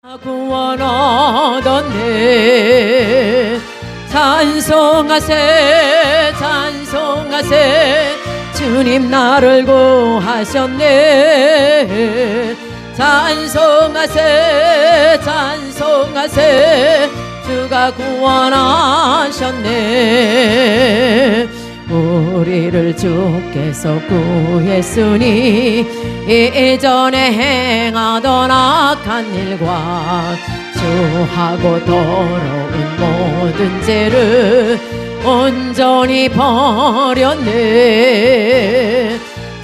구원하셨네. 찬송하세 찬송하세 주님 나를 구하셨네. 찬송하세 찬송하세 주가 구원하셨네. 우리를 주께서 구했으니 이전에 행하던 악한 일과 주하고 더러운 모든 죄를 온전히 버렸네.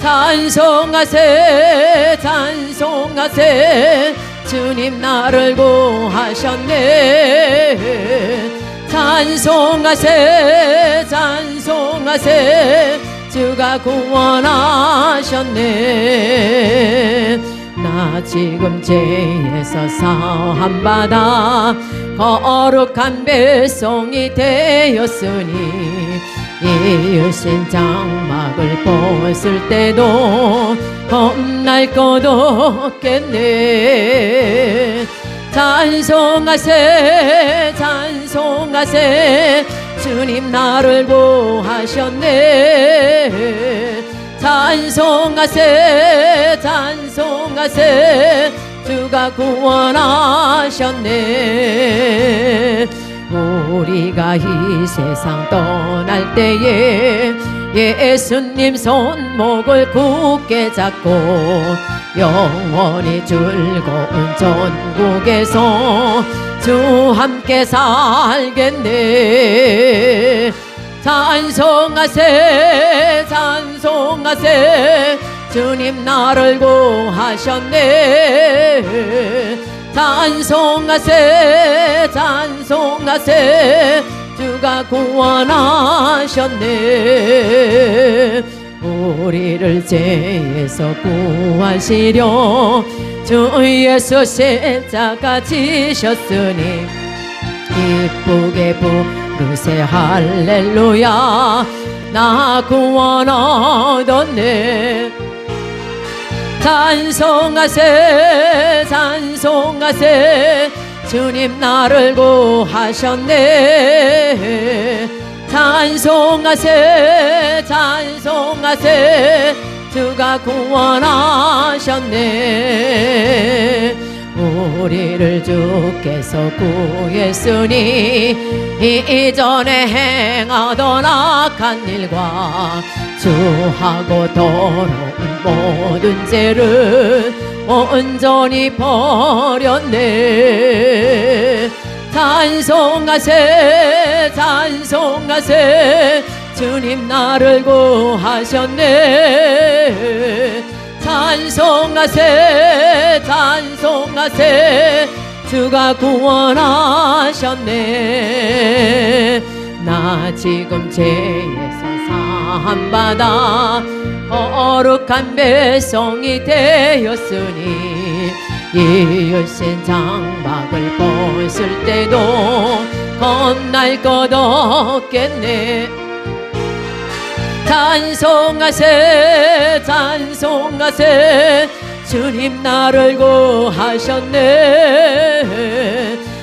찬송하세 찬송하세 주님 나를 구하셨네. 찬송하세 찬송하세 주가 구원하셨네. 나 지금 죄에서 사함받아 거룩한 백성이 되었으니 이으신 장막을 벗을 때도 겁날 것 없겠네. 찬송하세 찬송하세 주님 나를 구하셨네. 찬송하세 찬송하세 주가 구원하셨네. 우리가 이 세상 떠날 때에 예수님 손목을 굳게 잡고 영원히 즐거운 전국에서 주 함께 살겠네. 찬송하세 찬송하세 주님 나를 구하셨네. 찬송하세 찬송하세 주가 구원하셨네. 우리를 죄에서 구하시려 주 예수 십자가 지셨으니 기쁘게 부르세 할렐루야 나 구원 얻었네. 찬송하세 찬송하세 주님 나를 구하셨네. 찬송하세 찬송하세 주가 구원하셨네. 우리를 주께서 구했으니 이전에 행하던 악한 일과 주하고 더러운 모든 죄를 온전히 버렸네. 찬송하세 찬송하세 주님 나를 구하셨네. 찬송하세 찬송하세 주가 구원하셨네. 나 지금 죄에서 사함받아 거룩한 백성이 되었으니 이으신 장막을 벗을 때도 겁날 것 없겠네. 찬송하세 찬송하세 주님 나를 구하셨네.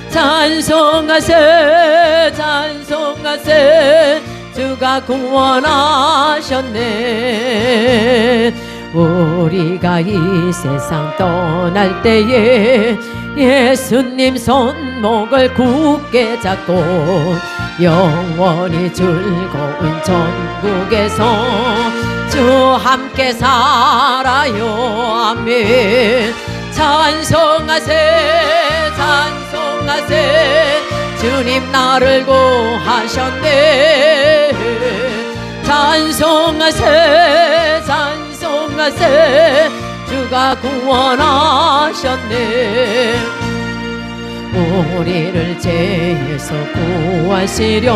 찬송하세 찬송하세 주가 구원하셨네. 우리가 이 세상 떠날 때에 예수님 손목을 굳게 잡고 영원히 즐거운 전국에서 주 함께 살아요. 아멘. 찬송하세 찬송하세 주님 나를 구하셨네. 찬송하세 찬송하세 주가 구원하셨네. 우리를 죄에서 구하시려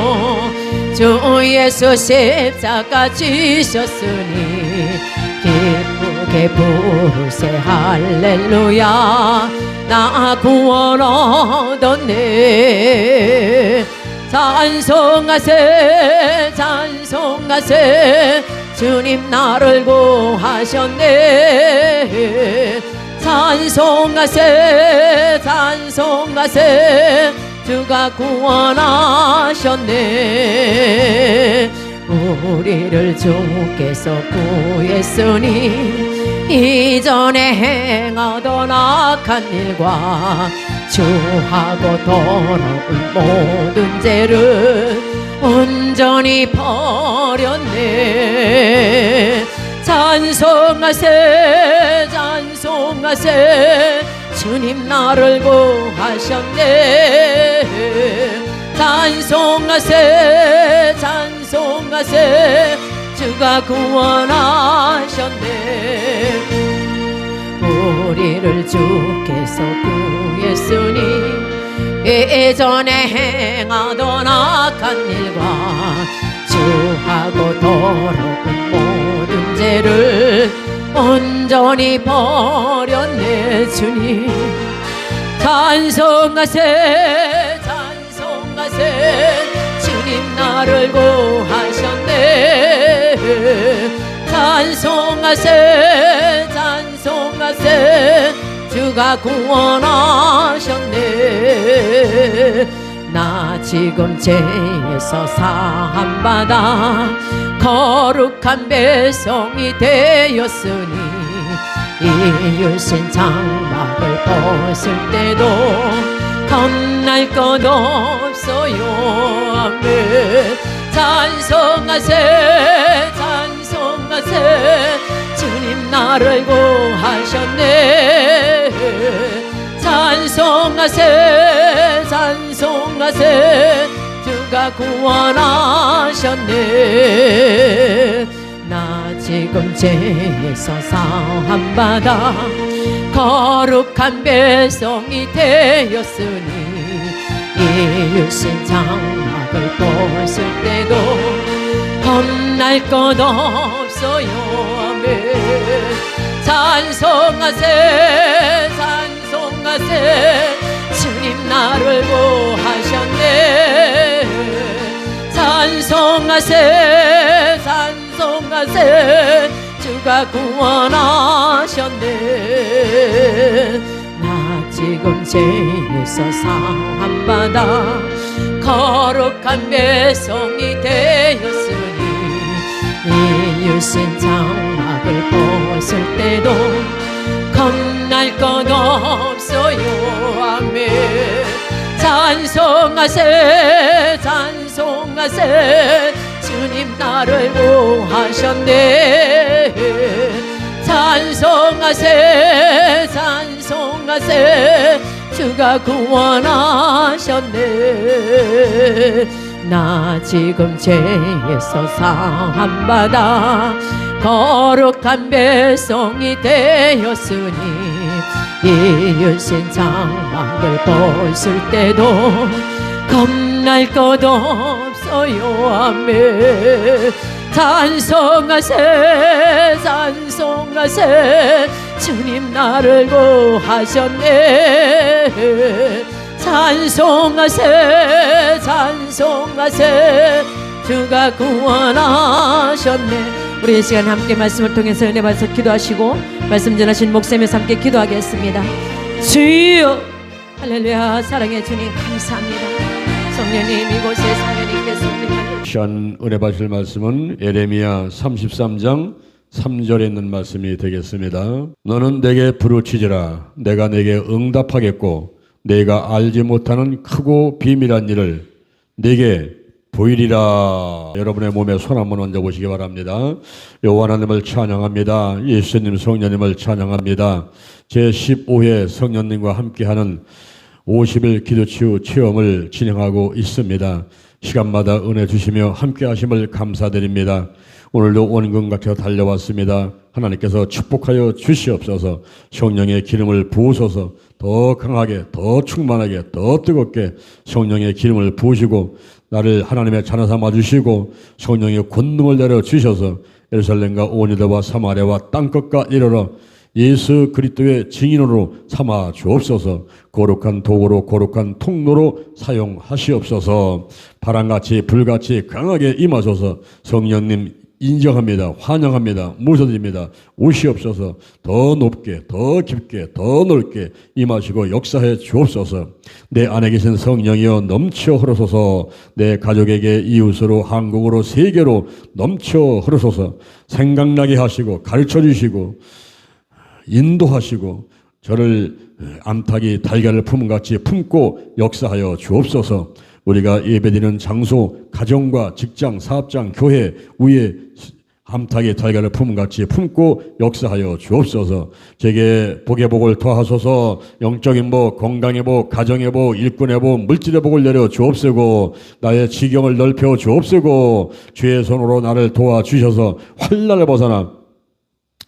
주 예수 십자가 지셨으니 기쁘게 부르세 할렐루야 나 구원 얻었네. 찬송하세 찬송하세 주님 나를 구하셨네. 찬송하세 찬송하세 주가 구원하셨네. 우리를 주께서 구했으니 이전에 행하던 악한 일과 주하고 더러운 모든 죄를 온전히 버렸네. 찬송하세 찬송하세 주님 나를 구하셨네. 찬송하세 찬송하세 주가 구원하셨네. 우리를 주께서 구했으니 예전에 행하던 악한 일과 주하고 더러운 모든 죄를 온전히 버렸네. 주님 찬송하세 찬송하세 주님 나를 구하셨네. 찬송하세 찬송하세 주가 구원하셨네. 나 지금 죄에서 사함받아 거룩한 백성이 되었으니 이유신 장막을 벗을 때도 겁날 것 없어요. 아멘. 찬송하세 찬송하세 주님 나를 구하셨네. 찬송하세 찬송하세 주가 구원하셨네. 나 지금 죄에서 사함받아 거룩한 백성이 되었으니 이유신 장막을 벗을 때도 겁날 것 없어요. 아멘. 찬송하세 찬송하세 주님 나를 구하셨네. 찬송하세 찬송하세 주가 구원하셨네. 나 지금 죄에서 사함받아 거룩한 백성이 되었으니 이유신 장막을 벗을 때도 겁날 것 없어요. 아멘. 찬송하세 찬송하세 주님 나를 구하셨네. 찬송하세 찬송하세 주가 구원하셨네. 나 지금 죄에서 사함받아 거룩한 백성이 되었으니 이유신 장막을 벗을 때도 겁날 것 없어요. 아멘. 찬송하세 찬송하세 주님 나를 구하셨네. 찬송하세 찬송하세 주가 구원하셨네. 우리 이 시간 함께 말씀을 통해서 은혜 받아서 기도하시고 말씀 전하신 목사님과 함께 기도하겠습니다. 주여 할렐루야. 사랑의 주님 감사합니다. 성령님 이곳에 성령님 계십니다. 시간 은혜 받으실 말씀은 예레미야 33장 3절에 있는 말씀이 되겠습니다. 너는 내게 부르짖으라. 내가 내게 응답하겠고 내가 알지 못하는 크고 비밀한 일을 내게 보이리라. 여러분의 몸에 손 한번 얹어 보시기 바랍니다. 여호와 하나님을 찬양합니다. 예수님 성령님을 찬양합니다. 제15회 성령님과 함께하는 50일 기도치유 체험을 진행하고 있습니다. 시간마다 은혜 주시며 함께 하심을 감사드립니다. 오늘도 원금같이 달려왔습니다. 하나님께서 축복하여 주시옵소서. 성령의 기름을 부으소서. 더 강하게, 더 충만하게, 더 뜨겁게 성령의 기름을 부으시고 나를 하나님의 자녀 삼아 주시고 성령의 권능을 내려 주셔서 예루살렘과 온 유다와 사마리아와 땅끝과 이르러 예수 그리스도의 증인으로 삼아 주옵소서. 거룩한 도구로 거룩한 통로로 사용하시옵소서. 바람같이 불같이 강하게 임하소서. 성령님 인정합니다. 환영합니다. 모셔드립니다. 오시옵소서. 더 높게, 더 깊게, 더 넓게 임하시고 역사해 주옵소서. 내 안에 계신 성령이여 넘쳐 흐르소서. 내 가족에게 이웃으로 한국으로 세계로 넘쳐 흐르소서. 생각나게 하시고 가르쳐 주시고 인도하시고 저를 암탉이 달걀을 품은 같이 품고 역사하여 주옵소서. 우리가 예배드리는 장소, 가정과 직장, 사업장, 교회 위에 암탉의 달걀을 품은 같이 품고 역사하여 주옵소서. 제게 복의 복을 더하소서. 영적인 복, 건강의 복, 가정의 복, 일꾼의 복, 물질의 복을 내려 주옵소고, 나의 지경을 넓혀 주옵소고, 주의 손으로 나를 도와주셔서 환난을 벗어나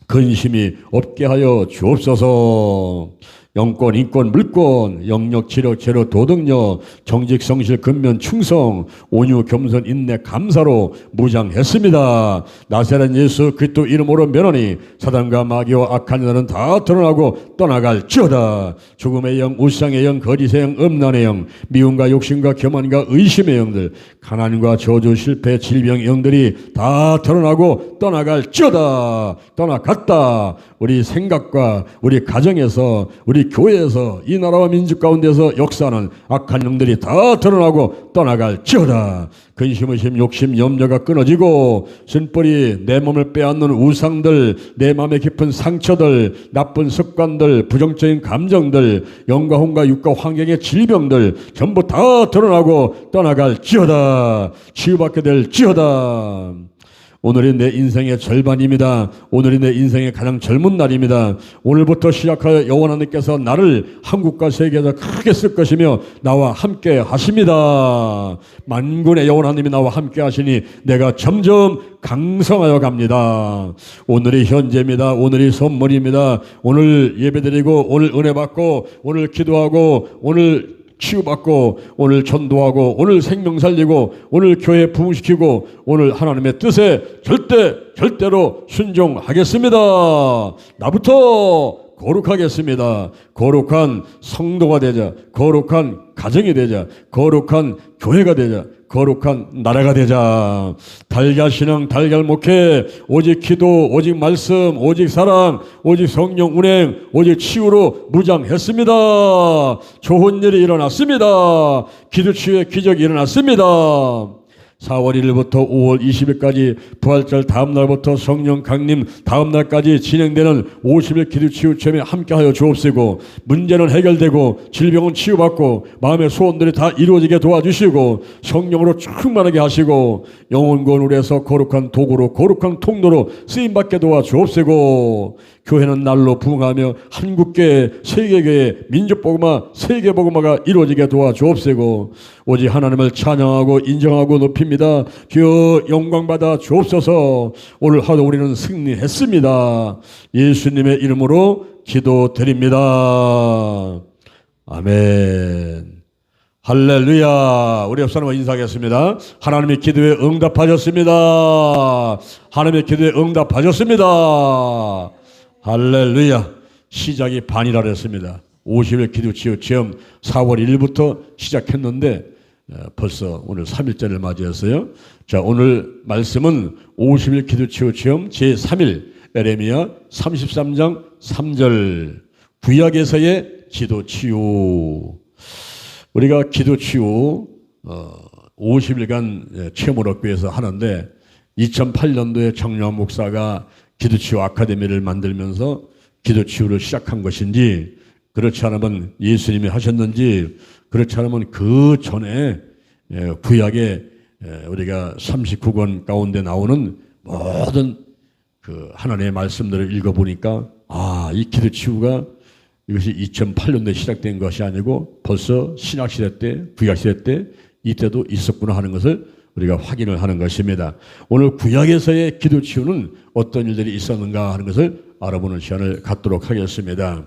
근심이 없게 하여 주옵소서. 영권, 인권, 물권, 영력, 지력, 재력, 도덕력, 정직, 성실, 근면, 충성, 온유, 겸손, 인내, 감사로 무장했습니다. 나사렛 예수 그리스도 이름으로 면하니 사단과 마귀와 악한 자는 다 드러나고 떠나갈지어다. 죽음의 영, 우상의 영, 거짓의 영, 음란의 영, 미움과 욕심과 교만과 의심의 영들, 가난과 저주, 실패, 질병의 영들이 다 드러나고 떠나갈지어다. 떠나갔다. 우리 생각과 우리 가정에서 우리 교회에서 이 나라와 민족 가운데서 역사하는 악한 영들이 다 드러나고 떠나갈지어다. 근심, 의심, 욕심, 염려가 끊어지고 신뿔이 내 몸을 빼앗는 우상들, 내 마음의 깊은 상처들, 나쁜 습관들, 부정적인 감정들, 영과 혼과 육과 환경의 질병들 전부 다 드러나고 떠나갈지어다. 치유받게 될지어다. 오늘이 내 인생의 절반입니다. 오늘이 내 인생의 가장 젊은 날입니다. 오늘부터 시작하여 여호와 하나님께서 나를 한국과 세계에서 크게 쓸 것이며 나와 함께 하십니다. 만군의 여호와 하나님이 나와 함께 하시니 내가 점점 강성하여 갑니다. 오늘이 현재입니다. 오늘이 선물입니다. 오늘 예배드리고 오늘 은혜 받고 오늘 기도하고 오늘 치유받고 오늘 전도하고 오늘 생명 살리고 오늘 교회 부흥시키고 오늘 하나님의 뜻에 절대로 순종하겠습니다. 나부터 거룩하겠습니다. 거룩한 성도가 되자. 거룩한 가정이 되자. 거룩한 교회가 되자. 거룩한 나라가 되자. 달걀신앙, 달걀목회, 오직 기도, 오직 말씀, 오직 사랑, 오직 성령 운행, 오직 치유로 무장했습니다. 좋은 일이 일어났습니다. 기도치유의 기적이 일어났습니다. 4월 1일부터 5월 20일까지 부활절 다음날부터 성령 강림 다음날까지 진행되는 50일 기도치유체험에 함께하여 주옵시고 문제는 해결되고 질병은 치유받고 마음의 소원들이 다 이루어지게 도와주시고 성령으로 충만하게 하시고 영혼건울에서 거룩한 도구로 거룩한 통로로 쓰임받게 도와주옵시고 교회는 날로 부흥하며 한국교회, 세계교회, 민족복음화, 세계복음화가 이루어지게 도와주옵시고 오직 하나님을 찬양하고 인정하고 높입니다. 주여 영광받아 주옵소서. 오늘 하루 우리는 승리했습니다. 예수님의 이름으로 기도드립니다. 아멘. 할렐루야. 우리 옆 사람과 인사하겠습니다. 하나님의 기도에 응답하셨습니다. 하나님의 기도에 응답하셨습니다. 할렐루야. 시작이 반이라 그랬습니다. 50일 기도치유 체험 4월 1일부터 시작했는데 벌써 오늘 3일째를 맞이했어요. 자, 오늘 말씀은 50일 기도치유 체험 제3일 에레미야 33장 3절 구약에서의 기도치유. 우리가 기도치유 50일간 체험을 얻기 위해서 하는데 2008년도에 정유환 목사가 기도치유 아카데미를 만들면서 기도치유를 시작한 것인지 그렇지 않으면 예수님이 하셨는지 그렇지 않으면 그 전에 구약에 우리가 39권 가운데 나오는 모든 그 하나님의 말씀들을 읽어보니까 이 기도치유가 이것이 2008년도에 시작된 것이 아니고 벌써 신약시대 때 구약시대 때 이때도 있었구나 하는 것을 우리가 확인을 하는 것입니다. 오늘 구약에서의 기도치유는 어떤 일들이 있었는가 하는 것을 알아보는 시간을 갖도록 하겠습니다.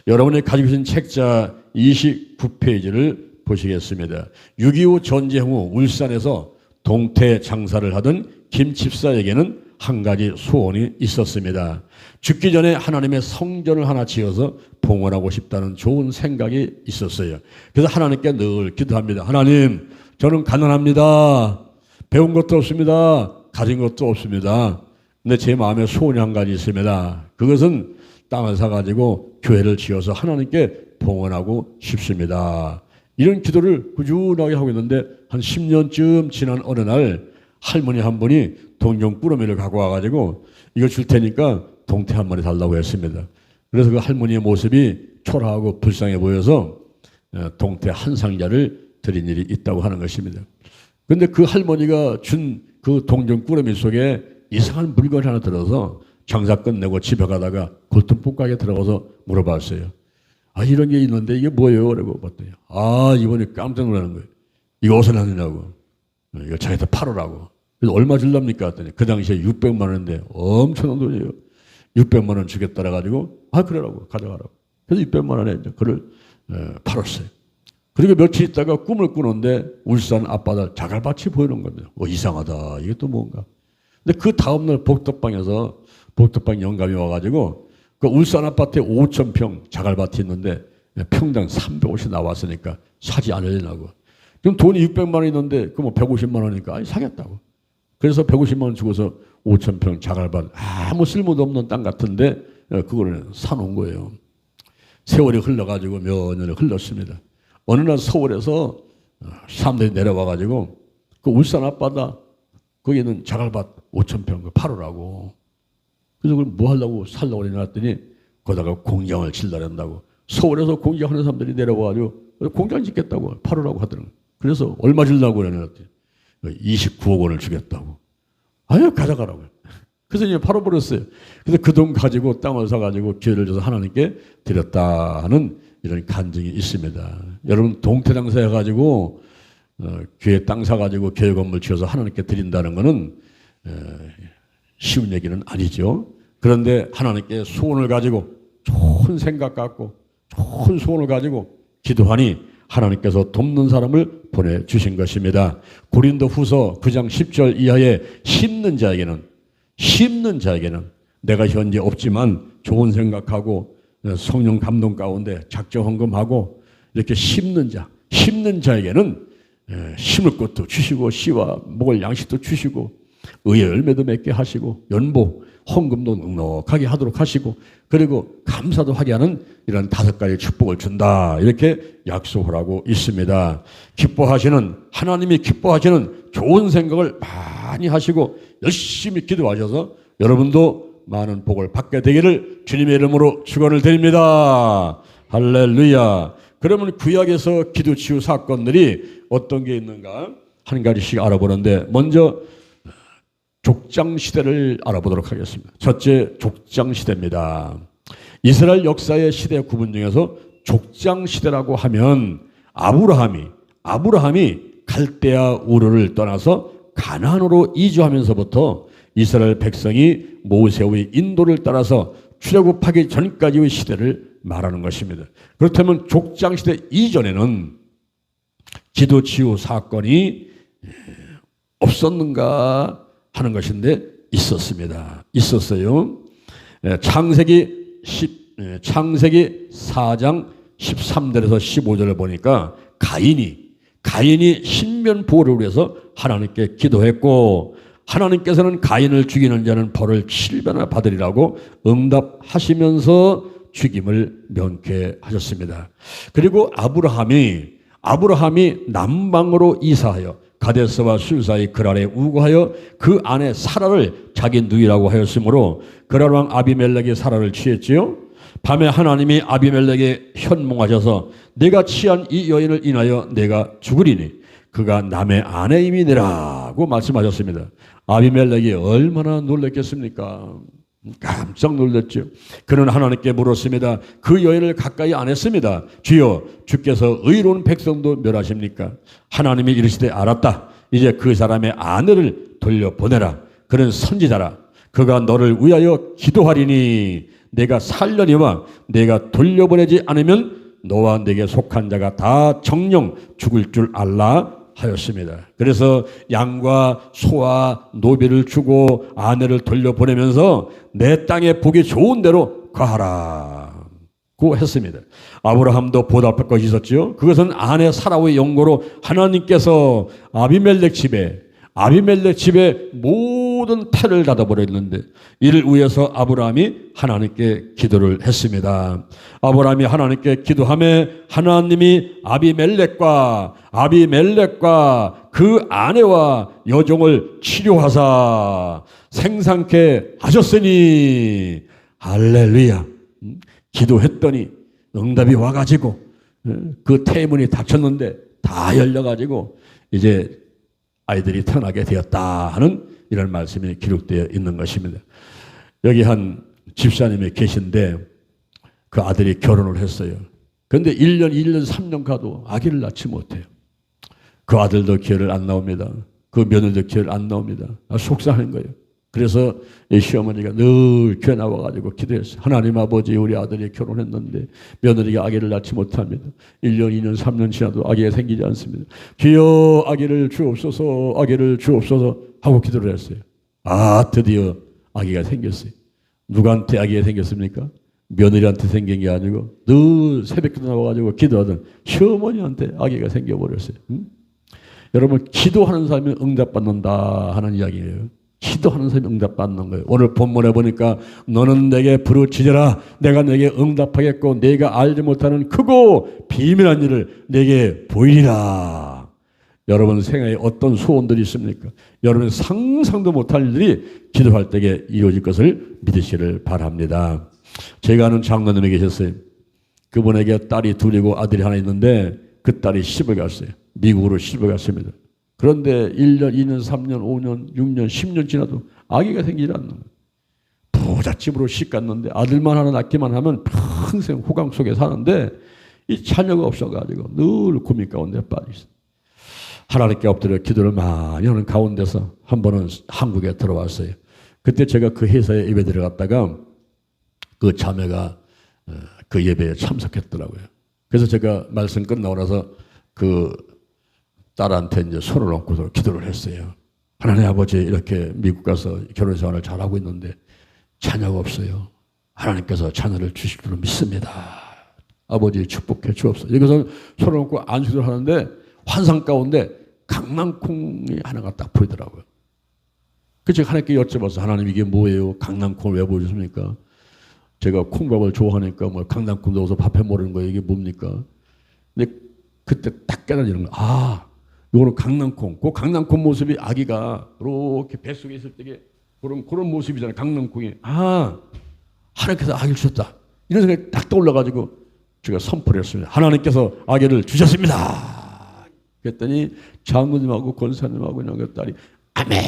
여러분이 가지고 계신 책자 29페이지를 보시겠습니다. 6.25 전쟁 후 울산에서 동태 장사를 하던 김 집사에게는 한 가지 소원이 있었습니다. 죽기 전에 하나님의 성전을 하나 지어서 봉헌하고 싶다는 좋은 생각이 있었어요. 그래서 하나님께 늘 기도합니다. 하나님, 저는 가난합니다. 배운 것도 없습니다. 가진 것도 없습니다. 근데 제 마음에 소원이 한 가지 있습니다. 그것은 땅을 사가지고 교회를 지어서 하나님께 봉헌하고 싶습니다. 이런 기도를 꾸준하게 하고 있는데 한 10년쯤 지난 어느 날 할머니 한 분이 동경 꾸러미를 갖고 와가지고 이거 줄 테니까 동태 한 마리 달라고 했습니다. 그래서 그 할머니의 모습이 초라하고 불쌍해 보여서 동태 한 상자를 드린 일이 있다고 하는 것입니다. 그런데 그 할머니가 준 그 동경 꾸러미 속에 이상한 물건이 하나 들어서 장사 끝내고 집에 가다가 골동품 가게 들어가서 물어봤어요. 아, 이런 게 있는데 이게 뭐예요? 라고 봤더니 이번에 깜짝 놀라는 거예요. 이거 어디서 났느냐고. 이거 자기한테 팔으라고. 그래서 얼마 줄랍니까? 했더니 그 당시에 600만 원인데 엄청난 돈이에요. 600만 원 주겠다 해가지고 그래라고 가져가라고. 그래서 600만 원에 이제 그를 팔았어요. 그리고 며칠 있다가 꿈을 꾸는데 울산 앞바다 자갈밭이 보이는 겁니다. 이상하다. 이게 또 뭔가. 근데 그 다음날 복덕방에서 복덕방 영감이 와가지고 그 울산 아파트에 5,000평 자갈밭이 있는데 평당 350 나왔으니까 사지 않으려고. 그럼 돈이 600만 원 있는데 그 뭐 150만 원이니까 사겠다고. 그래서 150만 원 주고서 5,000평 자갈밭 아무 쓸모도 없는 땅 같은데 그거를 사놓은 거예요. 세월이 흘러가지고 몇 년을 흘렀습니다. 어느 날 서울에서 사람들이 내려와가지고 그 울산 앞바다 거기 있는 자갈밭 5,000평 그 팔으라고. 그래서 그걸 뭐 하려고 살려고 그랬더니 거기다가 공장을 질러낸다고. 서울에서 공장하는 사람들이 내려와가지고 공장 짓겠다고 팔으라고 하더라고요. 그래서 얼마 주려고 그랬더니 29억 원을 주겠다고. 가져가라고요. 그래서 이제 팔아버렸어요. 그래서 그 돈 가지고 땅을 사가지고 기회를 줘서 하나님께 드렸다 하는 이런 간증이 있습니다. 여러분 동태 장사 해가지고 교회 땅 사가지고 교회 건물 지어서 하나님께 드린다는 것은 쉬운 얘기는 아니죠. 그런데 하나님께 소원을 가지고 좋은 생각 갖고 좋은 소원을 가지고 기도하니 하나님께서 돕는 사람을 보내주신 것입니다. 고린도후서 9장 10절 이하에 심는 자에게는 내가 현재 없지만 좋은 생각하고 성령 감동 가운데 작정 헌금하고 이렇게 심는 자에게는 심을 것도 주시고 씨와 먹을 양식도 주시고 의의 열매도 맺게 하시고 연보 헌금도 넉넉하게 하도록 하시고 그리고 감사도 하게 하는 이런 5가지 축복을 준다 이렇게 약속을 하고 있습니다. 하나님이 기뻐하시는 좋은 생각을 많이 하시고 열심히 기도하셔서 여러분도 많은 복을 받게 되기를 주님의 이름으로 축원을 드립니다. 할렐루야. 그러면 구약에서 기도치유 사건들이 어떤 게 있는가 한 가지씩 알아보는데 먼저 족장시대를 알아보도록 하겠습니다. 첫째, 족장시대입니다. 이스라엘 역사의 시대 구분 중에서 족장시대라고 하면 아브라함이 갈대아 우르를 떠나서 가나안으로 이주하면서부터 이스라엘 백성이 모세의 인도를 따라서 출애굽하기 전까지의 시대를 말하는 것입니다. 그렇다면 족장시대 이전에는 기도치유 사건이 없었는가 하는 것인데 있었어요. 창세기 4장 13절에서 15절을 보니까 가인이 신변보호를 위해서 하나님께 기도했고 하나님께서는 가인을 죽이는 자는 벌을 7배나 받으리라고 응답하시면서 죽임을 명쾌하셨습니다. 그리고 아브라함이 남방으로 이사하여 가데스와 술 사이 그랄에 우거하여 그 아내 사라를 자기 누이라고 하였으므로 그랄 왕 아비멜렉이 사라를 취했지요. 밤에 하나님이 아비멜렉에 현몽하셔서 내가 취한 이 여인을 인하여 내가 죽으리니 그가 남의 아내임이니라고 말씀하셨습니다. 아비멜렉이 얼마나 놀랐겠습니까? 깜짝 놀랐죠. 그는 하나님께 물었습니다. 그 여인을 가까이 안 했습니다. 주여, 주께서 의로운 백성도 멸하십니까? 하나님이 이르시되 알았다. 이제 그 사람의 아내를 돌려보내라. 그는 선지자라. 그가 너를 위하여 기도하리니 내가 살려니와 내가 돌려보내지 않으면 너와 내게 속한 자가 다 정령 죽을 줄 알라 하였습니다. 그래서 양과 소와 노비를 주고 아내를 돌려보내면서 내 땅에 보기 좋은 대로 가라고 했습니다. 아브라함도 보답할 것이 있었죠. 그것은 아내 사라의 연고로 하나님께서 아비멜렉 집에 모든 태를 닫아버렸는데 이를 위해서 아브라함이 하나님께 기도를 했습니다. 아브라함이 하나님께 기도하며 하나님이 아비멜렉과 그 아내와 여종을 치료하사 생산케 하셨으니 할렐루야. 기도했더니 응답이 와가지고 그 태문이 닫혔는데 다 열려가지고 이제 아이들이 태어나게 되었다 하는 이런 말씀이 기록되어 있는 것입니다. 여기 한 집사님이 계신데 그 아들이 결혼을 했어요. 그런데 1년, 2년, 3년 가도 아기를 낳지 못해요. 그 아들도 기회를 안 나옵니다. 그 며느리도 기회를 안 나옵니다. 속상한 거예요. 그래서 이 시어머니가 늘 교회 나와가지고 기도했어요. 하나님 아버지, 우리 아들이 결혼했는데 며느리가 아기를 낳지 못합니다. 1년, 2년, 3년 지나도 아기가 생기지 않습니다. 주여 아기를 주옵소서, 아기를 주옵소서 하고 기도를 했어요. 드디어 아기가 생겼어요. 누구한테 아기가 생겼습니까? 며느리한테 생긴 게 아니고 늘 새벽기도 나와가지고 기도하던 시어머니한테 아기가 생겨버렸어요. 여러분, 기도하는 사람이 응답받는다 하는 이야기예요. 기도하는 사람이 응답받는 거예요. 오늘 본문에 보니까 너는 내게 부르짖으라 내가 내게 응답하겠고 내가 알지 못하는 크고 비밀한 일을 내게 보이리라. 여러분 생애에 어떤 소원들이 있습니까? 여러분 상상도 못할 일들이 기도할 때에 이루어질 것을 믿으시기를 바랍니다. 제가 아는 장로님이 계셨어요. 그분에게 딸이 둘이고 아들이 하나 있는데 그 딸이 시집을 갔어요. 미국으로 시집을 갔습니다. 그런데 1년, 2년, 3년, 5년, 6년, 10년 지나도 아기가 생기지 않는 거예요. 부잣집으로 시 갔는데 아들만 하나 낳기만 하면 평생 호강 속에 사는데 이 자녀가 없어가지고 늘 고민 가운데 빠져있어요. 하나님께 엎드려 기도를 많이 하는 가운데서 한 번은 한국에 들어왔어요. 그때 제가 그 회사에 예배 들어갔다가 그 자매가 그 예배에 참석했더라고요. 그래서 제가 말씀 끝나고 나서 그 딸한테 이제 손을 얹고서 기도를 했어요. 하나님 아버지, 이렇게 미국 가서 결혼 생활을 잘하고 있는데 자녀가 없어요. 하나님께서 자녀를 주실 줄 믿습니다. 아버지 축복해 주옵소서. 여기서 손을 얹고 안수를 하는데 환상 가운데 강낭콩이 하나가 딱 보이더라고요. 그래서 제가 하나님께 여쭤봤어요. 하나님 이게 뭐예요? 강낭콩을 왜 보여주십니까? 제가 콩밥을 좋아하니까 뭐 강낭콩 넣어서 밥해 먹는 거예요. 이게 뭡니까? 근데 그때 딱 깨달는 거예요. 이거는 강낭콩. 그 강낭콩 모습이 아기가 이렇게 뱃속에 있을 때 그런 모습이잖아요. 강낭콩이. 하나님께서 아기를 주셨다. 이런 생각이 딱 떠올라가지고 제가 선포를 했습니다. 하나님께서 아기를 주셨습니다. 그랬더니 장로님하고 권사님하고 그냥 그 딸이 아멘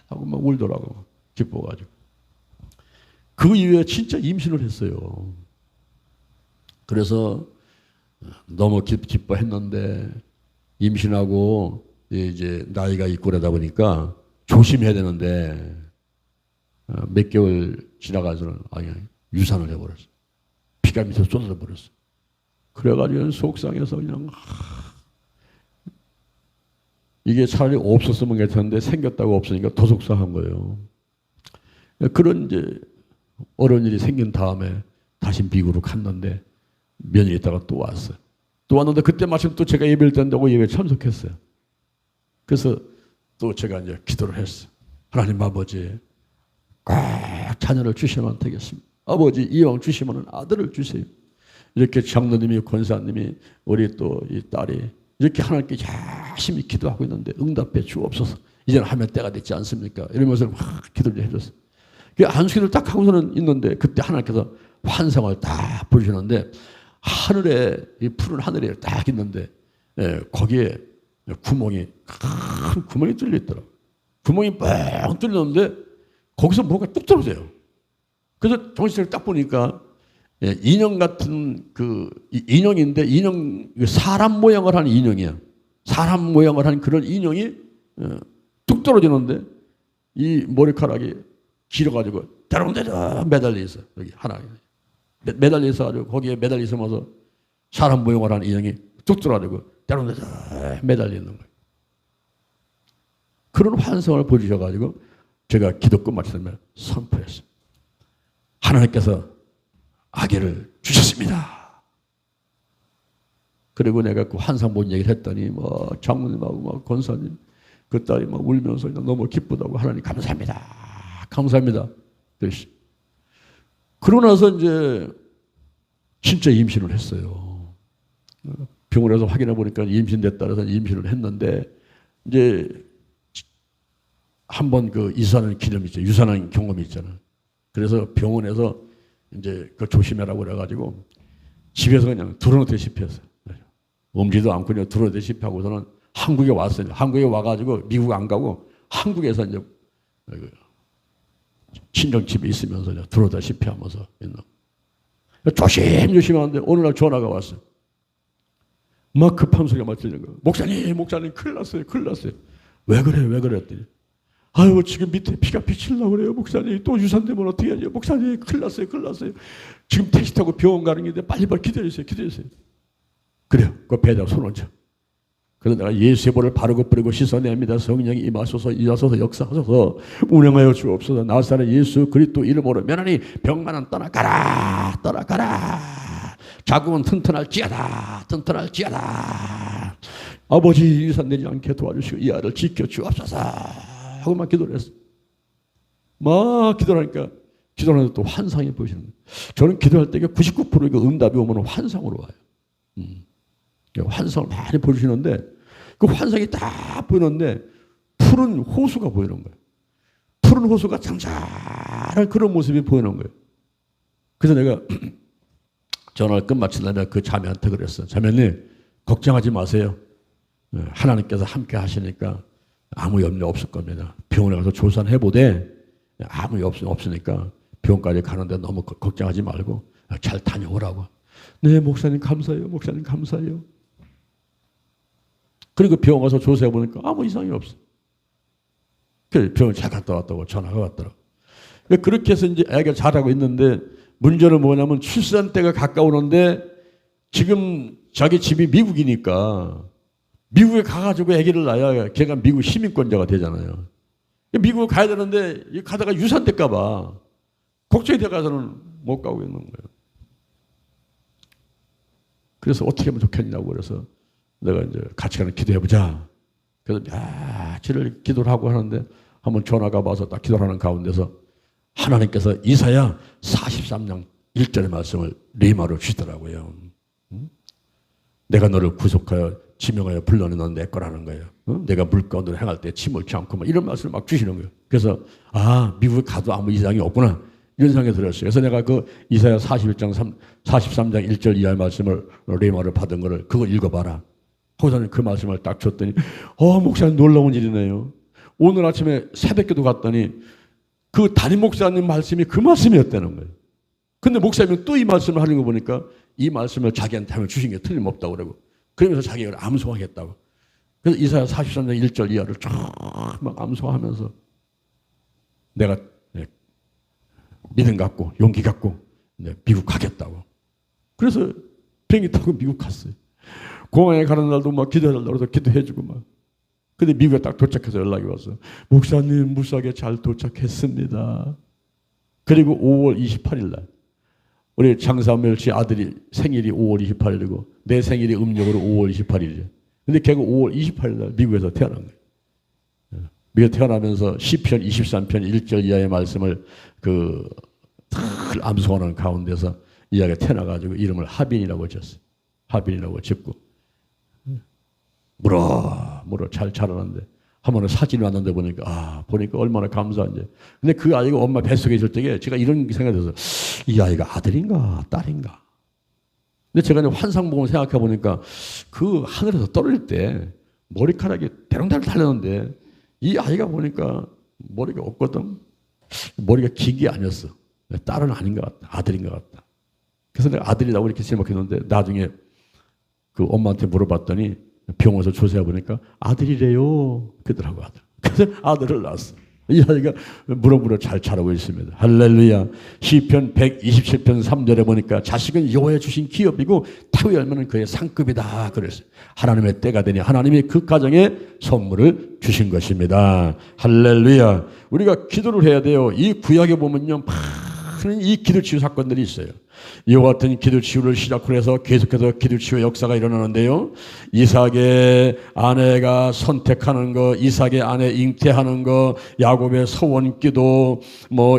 하고 막 울더라고. 기뻐가지고. 그 이후에 진짜 임신을 했어요. 그래서 너무 기뻐했는데 임신하고 이제 나이가 있고 그러다 보니까 조심해야 되는데 몇 개월 지나가서는 유산을 해버렸어. 피가 밑에 쏟아져 버렸어. 그래가지고 속상해서 그냥 이게 차라리 없었으면 괜찮은데 생겼다고 없으니까 더 속상한 거예요. 그런 이제 어려운 일이 생긴 다음에 다시 미국으로 갔는데 몇 년 있다가 또 왔어요. 또 왔는데 그때 마침 또 제가 예배를 드린다고 예배에 참석했어요. 그래서 또 제가 이제 기도를 했어요. 하나님 아버지, 꼭 자녀를 주시면 되겠습니다. 아버지, 이왕 주시면 아들을 주세요. 이렇게 장로님이, 권사님이, 우리 또 이 딸이 이렇게 하나님께 열심히 기도하고 있는데 응답해 주옵소서. 이제는 하면 때가 됐지 않습니까? 이러면서 막 기도를 해줬어요. 안수기를 딱 하고서는 있는데 그때 하나님께서 환상을 딱 보여주시는데 하늘에, 이 푸른 하늘에 딱 있는데 거기에 구멍이, 큰 구멍이 뚫려 있더라고요. 구멍이 뻥 뚫렸는데 거기서 뭐가 뚝 떨어져요. 그래서 정신을 딱 보니까 인형 같은 인형인데 사람 모양을 한 인형이야. 사람 모양을 한 그런 인형이 뚝 떨어지는데 이 머리카락이 길어가지고 대롱대롱 매달려 있어. 여기 하나 매달려 있어가지고 거기에 매달려 있으면서 사람 모양을 한 인형이 뚝 떨어지고 대롱대롱 매달려 있는 거예요. 그런 환상을 보여주셔가지고 제가 기도 끝마치면 선포했어요. 하나님께서 아기를 주셨습니다. 그리고 내가 그 환상 본 얘기를 했더니 뭐 장모님하고 뭐 권사님 그 딸이 막 울면서 그냥 너무 기쁘다고 하나님 감사합니다. 감사합니다. 그랬어요. 그러고 나서 이제 진짜 임신을 했어요. 병원에서 확인해 보니까 임신됐다 그래서 임신을 했는데 이제 한번 그 이산한 기념이 있죠. 유산한 경험이 있잖아. 그래서 병원에서 이제 그 조심해라고 그래가지고 집에서 그냥 드러놓듯이 했어요. 엄지도 않고 그냥 드러놓듯이 하고서는 한국에 왔어요. 한국에 와가지고 미국 안 가고 한국에서 이제 친정집에 있으면서 드러놓듯이 하면서 있는. 조심조심 하는데 어느 날 전화가 왔어요. 막 급한 소리가 막 들리는 거예요. 목사님 큰일 났어요. 큰일 났어요. 왜 그래 했더니 아유 지금 밑에 피가 비치려고 그래요. 목사님 또 유산되면 어떻게 하죠? 목사님 큰일 났어요. 지금 택시 타고 병원 가는 길인데 빨리 기다리세요. 그래요. 그 배에다 손 얹어. 그래서 내가 예수의 볼을 바르고 뿌리고 씻어냅니다. 성령이 임하소서 역사하소서 운행하여 주옵소서. 나사렛 예수 그리스도 이름으로 면하니 병만은 떠나가라. 자궁은 튼튼할지어다. 아버지 유산되지 않게 도와주시고 이 아이를 지켜 주옵소서 하고 막 기도를 했어. 막 기도하니까 기도하는데 또 환상이 보이시는 거예요. 저는 기도할 때 99%가 응답이 오면 환상으로 와요. 환상을 많이 보여주시는데 그 환상이 딱 보이는데 푸른 호수가 보이는 거예요. 푸른 호수가 장자한 그런 모습이 보이는 거예요. 그래서 내가 전화를 끝마치려면 그 자매한테 그랬어. 자매님 걱정하지 마세요. 하나님께서 함께 하시니까 아무 염려 없을 겁니다. 병원에 가서 조사는 해보되 아무 염려 없으니까 병원까지 가는데 너무 걱정하지 말고 잘 다녀오라고. 네 목사님 감사해요. 그리고 병원 가서 조사해보니까 아무 이상이 없어. 그래서 병원 잘 갔다 왔다고 전화가 왔더라고. 그렇게 해서 이제 애가 자라고 있는데 문제는 뭐냐면 출산 때가 가까우는데 지금 자기 집이 미국이니까 미국에 가가지고 아기를 낳아야 걔가 미국 시민권자가 되잖아요. 미국에 가야 되는데 가다가 유산될까 봐 걱정이 돼가서는 못 가고 있는 거예요. 그래서 어떻게 하면 좋겠냐고 그래서 내가 이제 같이 가는 기도해보자. 그래서 며칠을 기도를 하고 하는데 한번 전화가 와서 딱 기도를 하는 가운데서 하나님께서 이사야 43장 1절의 말씀을 리마로 주시더라고요. 내가 너를 구속하여 지명하여 불러내 넌 내 거라는 거예요. 내가 물 가운데로 행할 때 침몰치 않고 막 이런 말씀을 막 주시는 거예요. 그래서 미국에 가도 아무 이상이 없구나 이런 생각이 들었어요. 그래서 내가 그 이사야 43장 1절 이하의 말씀을 리마를 받은 거를 그걸 읽어봐라. 하고서는 그 말씀을 딱 줬더니 목사님 놀라운 일이네요. 오늘 아침에 새벽기도 갔더니 그 담임 목사님 말씀이 그 말씀이었다는 거예요. 근데 목사님은 또 이 말씀을 하는 거 보니까 이 말씀을 자기한테 하면 주신 게 틀림없다고 그러고 그러면서 자기가 암송하겠다고. 그래서 이사야 43장 1절 이하를 쫙 막 암송하면서 내가 믿음 갖고 용기 갖고 미국 가겠다고. 그래서 비행기 타고 미국 갔어요. 공항에 가는 날도 막 기도해달라고 해서 기도해주고 막. 근데 미국에 딱 도착해서 연락이 왔어. 목사님 무사하게 잘 도착했습니다. 그리고 5월 28일 날 우리 장사멸 씨 아들이 생일이 5월 28일이고 내 생일이 음력으로 5월 28일이에요. 근데 걔가 5월 28일 날 미국에서 태어난 거예요. 미국에 태어나면서 시편 23편 1절 이하의 말씀을 암송하는 가운데서 이 아이가 태어나가지고 이름을 하빈이라고 지었어요. 하빈이라고 짓고 물어 잘 자라는데 한 번은 사진이 왔는데 보니까 얼마나 감사한지. 근데 그 아이가 엄마 뱃속에 있을 때에 제가 이런 생각이 들어서 이 아이가 아들인가 딸인가. 근데 제가 환상 보고 생각해 보니까 그 하늘에서 떨어질 때 머리카락이 대롱대롱 달렸는데 이 아이가 보니까 머리가 없거든. 머리가 긴 게 아니었어. 딸은 아닌 것 같다. 아들인 것 같다. 그래서 내가 아들이라고 이렇게 생각했는데 나중에 그 엄마한테 물어봤더니 병원에서 조사해 보니까 아들이래요. 그러더라고 아들. 그래서 아들을 낳았어. 이 아이가 무럭무럭 잘 자라고 있습니다. 할렐루야. 시편 127편 3절에 보니까 자식은 여호와의 주신 기업이고 태우 열매는 그의 상급이다 그랬어요. 하나님의 때가 되니 하나님이 그 가정에 선물을 주신 것입니다. 할렐루야. 우리가 기도를 해야 돼요. 이 구약에 보면요 많은 이 기도 치유 사건들이 있어요. 이와 같은 기도치유를 시작으로 해서 계속해서 기도치유의 역사가 일어나는데요. 이삭의 아내가 선택하는 거, 이삭의 아내 잉태하는 거, 야곱의 서원 기도,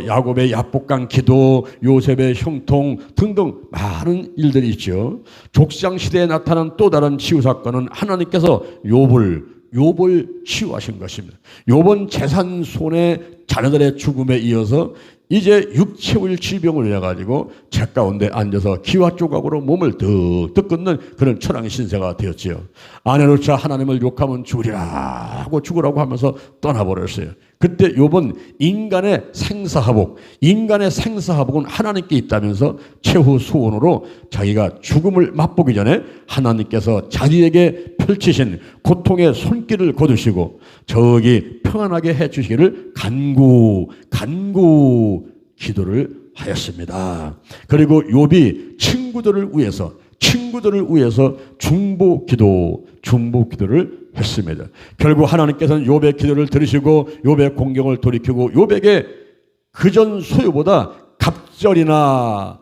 야곱의 야복강 기도, 요셉의 형통 등등 많은 일들이 있죠. 족장 시대에 나타난 또 다른 치유 사건은 하나님께서 욥을 치유하신 것입니다. 욥은 재산 손해 자녀들의 죽음에 이어서 이제 육체의 질병을 인해 가지고 재 가운데 앉아서 기와 조각으로 몸을 득득 끊는 그런 천황의 신세가 되었지요. 아내로차 하나님을 욕하면 죽으리라 하고 죽으라고 하면서 떠나버렸어요. 그때 욥은 인간의 생사화복은 하나님께 있다면서 최후 소원으로 자기가 죽음을 맛보기 전에 하나님께서 자기에게 펼치신 고통의 손길을 거두시고 저기 평안하게 해주시기를 간구 기도를 하였습니다. 그리고 욥이 친구들을 위해서 중보 기도를 했습니다. 결국 하나님께서는 욥의 기도를 들으시고 욥의 공경을 돌이키고 욥에게 그전 소유보다 갑절이나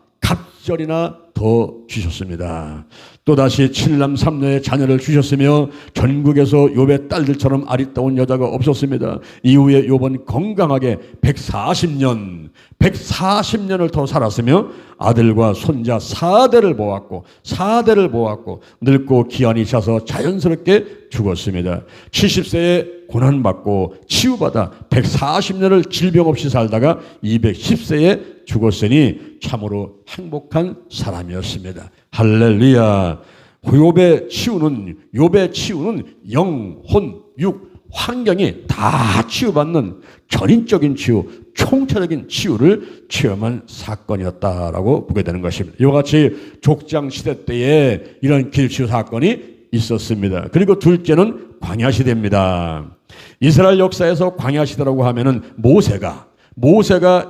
더 주셨습니다. 또다시 7남 3녀의 자녀를 주셨으며 전국에서 욥의 딸들처럼 아리따운 여자가 없었습니다. 이후에 욥은 건강하게 140년을 더 살았으며 아들과 손자 4대를 보았고 늙고 기한이 차서 자연스럽게 죽었습니다. 70세에 고난받고 치유받아 140년을 질병 없이 살다가 210세에 죽었으니 참으로 행복한 사람이었습니다. 할렐루야. 욥의 치유는 영, 혼, 육, 환경이 다 치유받는 전인적인 치유, 총체적인 치유를 체험한 사건이었다라고 보게 되는 것입니다. 이와 같이 족장 시대 때에 이런 기도치유 사건이 있었습니다. 그리고 둘째는 광야 시대입니다. 이스라엘 역사에서 광야 시대라고 하면은 모세가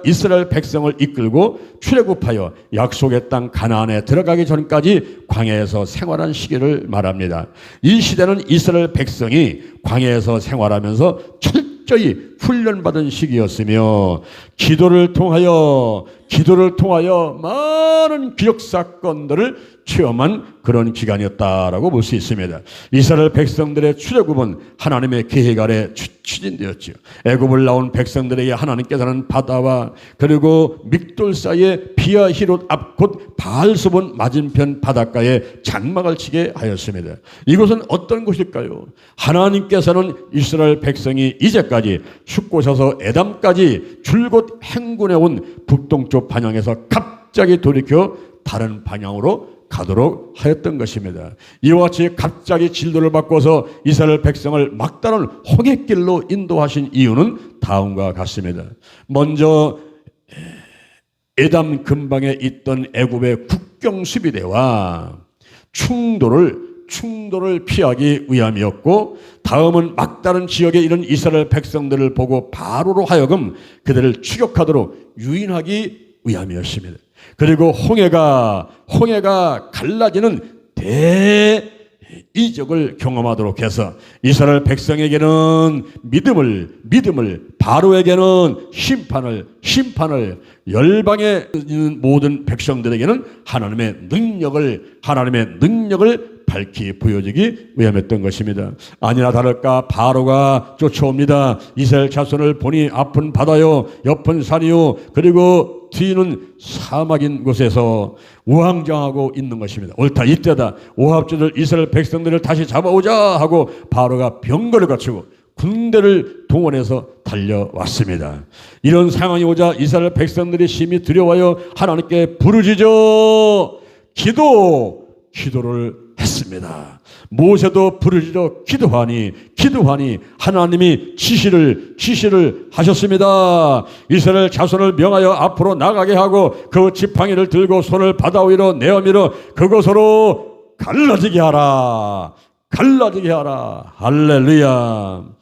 이스라엘 백성을 이끌고 출애굽하여 약속의 땅 가나안에 들어가기 전까지 광야에서 생활한 시기를 말합니다. 이 시대는 이스라엘 백성이 광야에서 생활하면서 철저히 훈련받은 시기였으며 기도를 통하여 많은 기적 사건들을 체험한 그런 기간이었다라고 볼 수 있습니다. 이스라엘 백성들의 출애굽은 하나님의 계획 아래 추진되었지요. 애굽을 나온 백성들에게 하나님께서는 바다와 그리고 믹돌 사이에 비아히롯 앞 곧 바알수본 맞은편 바닷가에 장막을 치게 하였습니다. 이곳은 어떤 곳일까요? 하나님께서는 이스라엘 백성이 이제까지 숫곳에서 에담까지 줄곧 행군해온 북동쪽 방향에서 갑자기 돌이켜 다른 방향으로 가도록 하였던 것입니다. 이와 같이 갑자기 진도를 바꿔서 이스라엘 백성을 막다른 홍해길로 인도하신 이유는 다음과 같습니다. 먼저 에담 근방에 있던 애굽의 국경 수비대와 충돌을 피하기 위함이었고, 다음은 막다른 지역에 이런 이스라엘 백성들을 보고 바로로 하여금 그들을 추격하도록 유인하기 위함이었습니다. 그리고 홍해가 갈라지는 대이적을 경험하도록 해서 이스라엘 백성에게는 믿음을 바로에게는 심판을 열방에 있는 모든 백성들에게는 하나님의 능력을 밝히 보여주기 위함했던 것입니다. 아니나 다를까 바로가 쫓아옵니다. 이스라엘 자손을 보니 앞은 바다요 옆은 산이요 그리고 뒤는 사막인 곳에서 우왕좌왕하고 있는 것입니다. 옳다, 이때다. 오합지들 이스라엘 백성들을 다시 잡아오자 하고 바로가 병거를 갖추고 군대를 동원해서 달려왔습니다. 이런 상황이 오자 이스라엘 백성들이 심히 두려워하여 하나님께 부르짖어 기도를 했습니다. 모세도 부르짖어 기도하니 하나님이 지시를 하셨습니다. 이스라엘 자손을 명하여 앞으로 나가게 하고 그 지팡이를 들고 손을 바다 위로 내어밀어 그곳으로 갈라지게 하라. 할렐루야.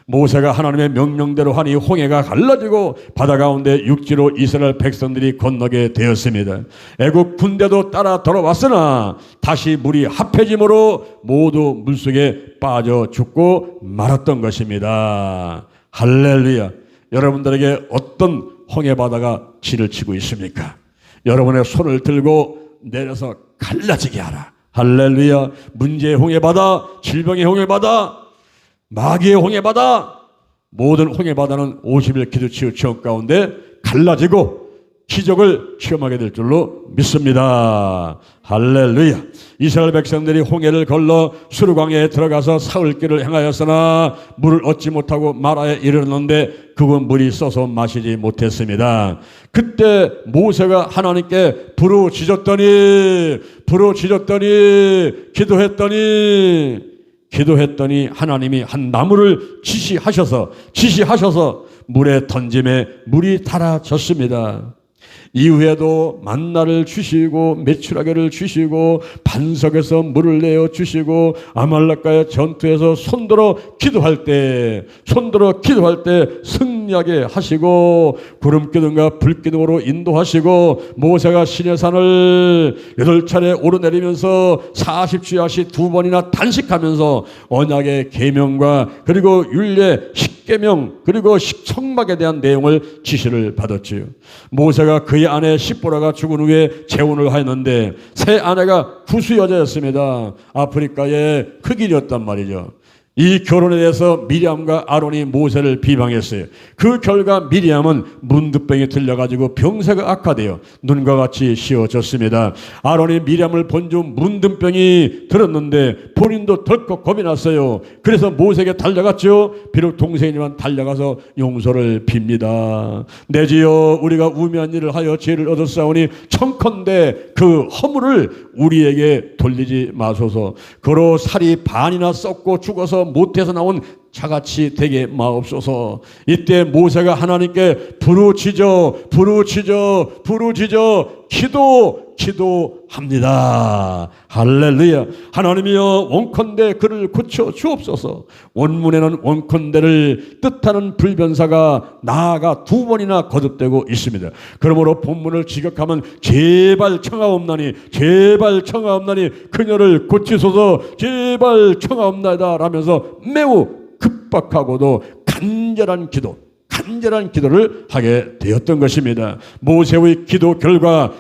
모세가 하나님의 명령대로 하니 홍해가 갈라지고 바다 가운데 육지로 이스라엘 백성들이 건너게 되었습니다. 애국 군대도 따라 돌아왔으나 다시 물이 합해짐으로 모두 물속에 빠져 죽고 말았던 것입니다. 할렐루야. 여러분들에게 어떤 홍해 바다가 치를 치고 있습니까? 여러분의 손을 들고 내려서 갈라지게 하라. 할렐루야. 문제의 홍해바다, 질병의 홍해바다, 마귀의 홍해바다, 모든 홍해바다는 50일 기도치유 체험 가운데 갈라지고 기적을 체험하게 될 줄로 믿습니다. 할렐루야. 이스라엘 백성들이 홍해를 건너 수르강에 들어가서 사흘 길을 행하였으나 물을 얻지 못하고 마라에 이르렀는데 그건 물이 써서 마시지 못했습니다. 그때 모세가 하나님께 부르짖었더니 기도했더니 하나님이 한 나무를 지시하셔서 물에 던짐에 물이 달아졌습니다. 이후에도 만나를 주시고 메추라기를 주시고 반석에서 물을 내어 주시고 아말렉과의 전투에서 손들어 기도할 때 승리하게 하시고 구름기둥과 불기둥으로 인도하시고 모세가 시내산을 8차례 오르내리면서 40주야씩 2번이나 단식하면서 언약의 계명과 그리고 율례 십계명 그리고 청막에 대한 내용을 지시를 받았지요. 모세가 그의 아내 십보라가 죽은 후에 재혼을 하였는데 새 아내가 구스 여자였습니다. 아프리카의 흑인이었단 말이죠. 이 결혼에 대해서 미리암과 아론이 모세를 비방했어요. 그 결과 미리암은 문두병이 들려가지고 병세가 악화되어 눈과 같이 씌워졌습니다. 아론이 미리암을 본주 문둥병이 들었는데 본인도 덜컥 겁이 났어요. 그래서 모세에게 달려갔죠. 비록 동생이지만 달려가서 용서를 빕니다. 내 주여 우리가 우매한 일을 하여 죄를 얻었사오니 청컨대 그 허물을 우리에게 돌리지 마소서. 그로 살이 반이나 썩고 죽어서 못해서 나온 자같이 되게 마옵소서. 이때 모세가 하나님께 부르짖어 기도합니다. 할렐루야. 하나님이여 원컨대 그를 고쳐 주옵소서. 원문에는 원컨대를 뜻하는 불변사가 나아가 2번이나 거듭되고 있습니다. 그러므로 본문을 지적하면 제발 청하옵나니 그녀를 고치소서 제발 청하옵나이다 라면서 매우 급박하고도 간절한 기도를 하게 되었던 것입니다. 모세의 기도 결과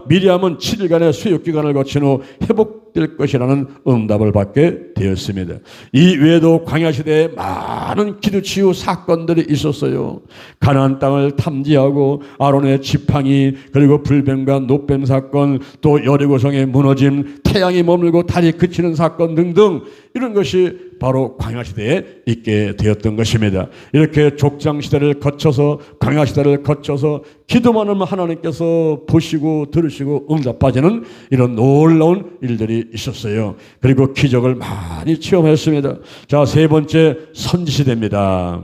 미리암은 7일간의 수육기간을 거친 후 회복될 것이라는 응답을 받게 되었습니다. 이 외에도 광야시대에 많은 기도치유 사건들이 있었어요. 가나안 땅을 탐지하고 아론의 지팡이 그리고 불뱀과 노뱀 사건 또 여리고성의 무너짐 태양이 머물고 달이 그치는 사건 등등 이런 것이 바로 광야시대에 있게 되었던 것입니다. 이렇게 족장시대를 거쳐서 광야시대를 거쳐서 기도만 하면 하나님께서 보시고 들으시고 응답하시는 이런 놀라운 일들이 있었어요. 그리고 기적을 많이 체험했습니다. 자, 세 번째 선지시대입니다.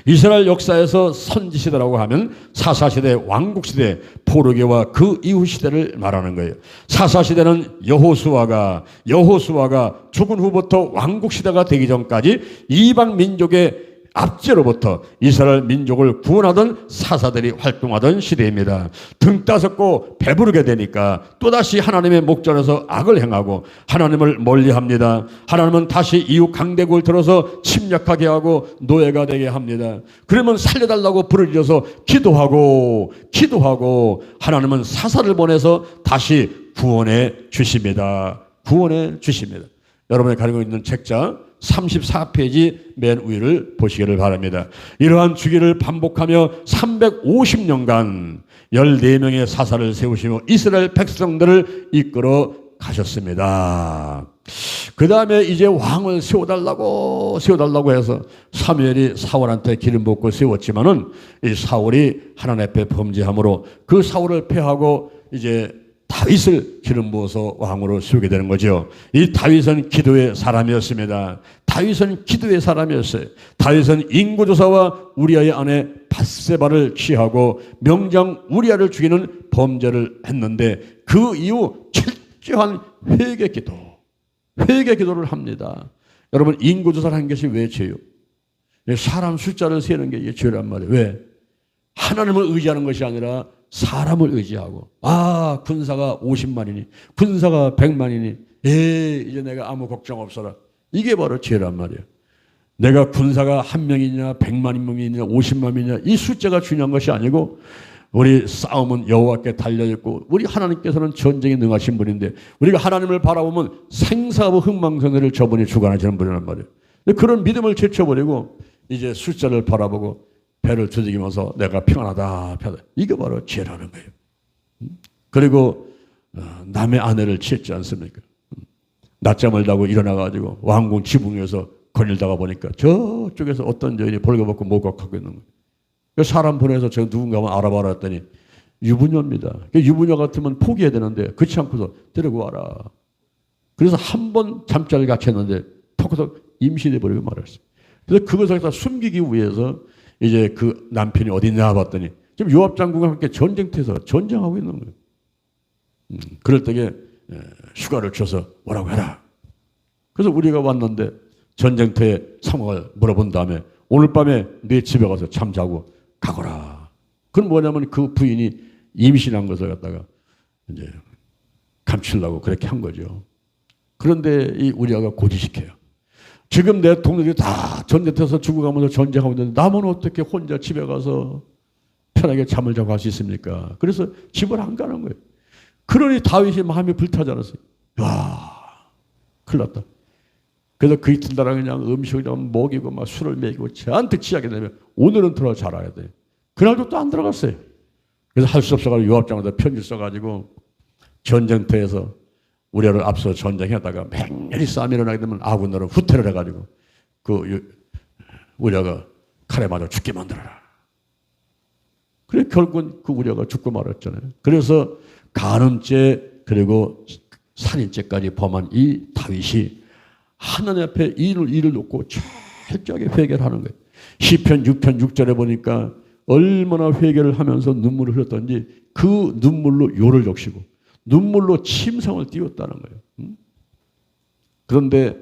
이스라엘 역사에서 선지시대라고 하면 사사시대, 왕국시대, 포로기와 그 이후 시대를 말하는 거예요. 사사시대는 여호수아가 죽은 후부터 왕국시대가 되기 전까지 이방 민족의 압제로부터 이스라엘 민족을 구원하던 사사들이 활동하던 시대입니다. 등 따숩고 배부르게 되니까 또다시 하나님의 목전에서 악을 행하고 하나님을 멀리합니다. 하나님은 다시 이웃 강대국을 들어서 침략하게 하고 노예가 되게 합니다. 그러면 살려달라고 부르짖어서 기도하고 하나님은 사사를 보내서 다시 구원해 주십니다. 여러분이 가지고 있는 책자 34페이지 맨 위를 보시기를 바랍니다. 이러한 주기를 반복하며 350년간 14명의 사사를 세우시며 이스라엘 백성들을 이끌어 가셨습니다. 그 다음에 이제 왕을 세워달라고 해서 사무엘이 사울한테 기름 붓고 세웠지만은 이 사울이 하나님 앞에 범죄함으로 그 사울을 패하고 이제 다윗을 기름 부어서 왕으로 세우게 되는 거죠. 이 다윗은 기도의 사람이었습니다. 다윗은 인구조사와 우리아의 아내 밧세바를 취하고 명장 우리아를 죽이는 범죄를 했는데 그 이후 철저한 회개 기도를 합니다. 여러분 인구조사를 한 것이 왜 죄요? 사람 숫자를 세는 게 죄란 말이에요. 왜? 하나님을 의지하는 것이 아니라 사람을 의지하고 군사가 50만이니 군사가 100만이니 이제 내가 아무 걱정 없어라. 이게 바로 죄란 말이에요. 내가 군사가 1명이냐 100만 명이냐 50만이냐 이 숫자가 중요한 것이 아니고 우리 싸움은 여호와께 달려있고 우리 하나님께서는 전쟁에 능하신 분인데 우리가 하나님을 바라보면 생사하고 흥망성쇠를 저분이 주관하시는 분이란 말이에요. 그런 믿음을 제쳐버리고 이제 숫자를 바라보고 배를 두드리면서 내가 평안하다. 이게 바로 죄라는 거예요. 그리고 남의 아내를 취했지 않습니까? 낮잠을 자고 일어나가지고 왕궁 지붕 위에서 거닐다가 보니까 저쪽에서 어떤 여인이 벌거벗고 목욕하고 있는 거예요. 사람 보내서 저 누군가 알아봐라 했더니 유부녀입니다. 유부녀 같으면 포기해야 되는데 그렇지 않고서 데리고 와라. 그래서 한 번 잠자리를 같이 했는데 턱에서 임신해 버리고 말았어요. 그래서 그것을 다 숨기기 위해서 이제 그 남편이 어디 있냐 봤더니 지금 요압 장군과 함께 전쟁터에서 전쟁하고 있는 거예요. 그럴 때에 휴가를 줘서 오라고 해라. 그래서 우리가 왔는데 전쟁터의 상황을 물어본 다음에 오늘 밤에 네 집에 가서 잠자고 가거라. 그건 뭐냐면 그 부인이 임신한 것을 갖다가 이제 감추려고 그렇게 한 거죠. 그런데 이 우리아가 고지식해요. 지금 내 동료들이 다 전쟁터에서 죽어가면서 전쟁하고 있는데 나만 어떻게 혼자 집에 가서 편하게 잠을 자고 할 수 있습니까? 그래서 집을 안 가는 거예요. 그러니 다윗이 마음이 불타지 않았어요. 야, 큰일 났다. 그래서 그 이튿날은 그냥 음식을 먹이고 막 술을 먹이고 잔뜩 취하게 되면 오늘은 들어 자라야 돼. 그날도 또 안 들어갔어요. 그래서 할 수 없어가지고 요압장한테 편지 써가지고 전쟁터에서 우리를 앞서 전쟁하다가 맹렬히 싸움이 일어나게 되면 아군들은 후퇴를 해가지고 우리가 칼에 맞아 죽게 만들어라. 그래 결국은 그 우리가 죽고 말았잖아요. 그래서 간음죄 그리고 살인죄까지 범한 이 다윗이 하나님 앞에 일을 놓고 철저하게 회개를 하는 거예요. 시편 6편 6절에 보니까 얼마나 회개를 하면서 눈물을 흘렸던지 그 눈물로 요를 적시고 눈물로 침상을 띄웠다는 거예요. 그런데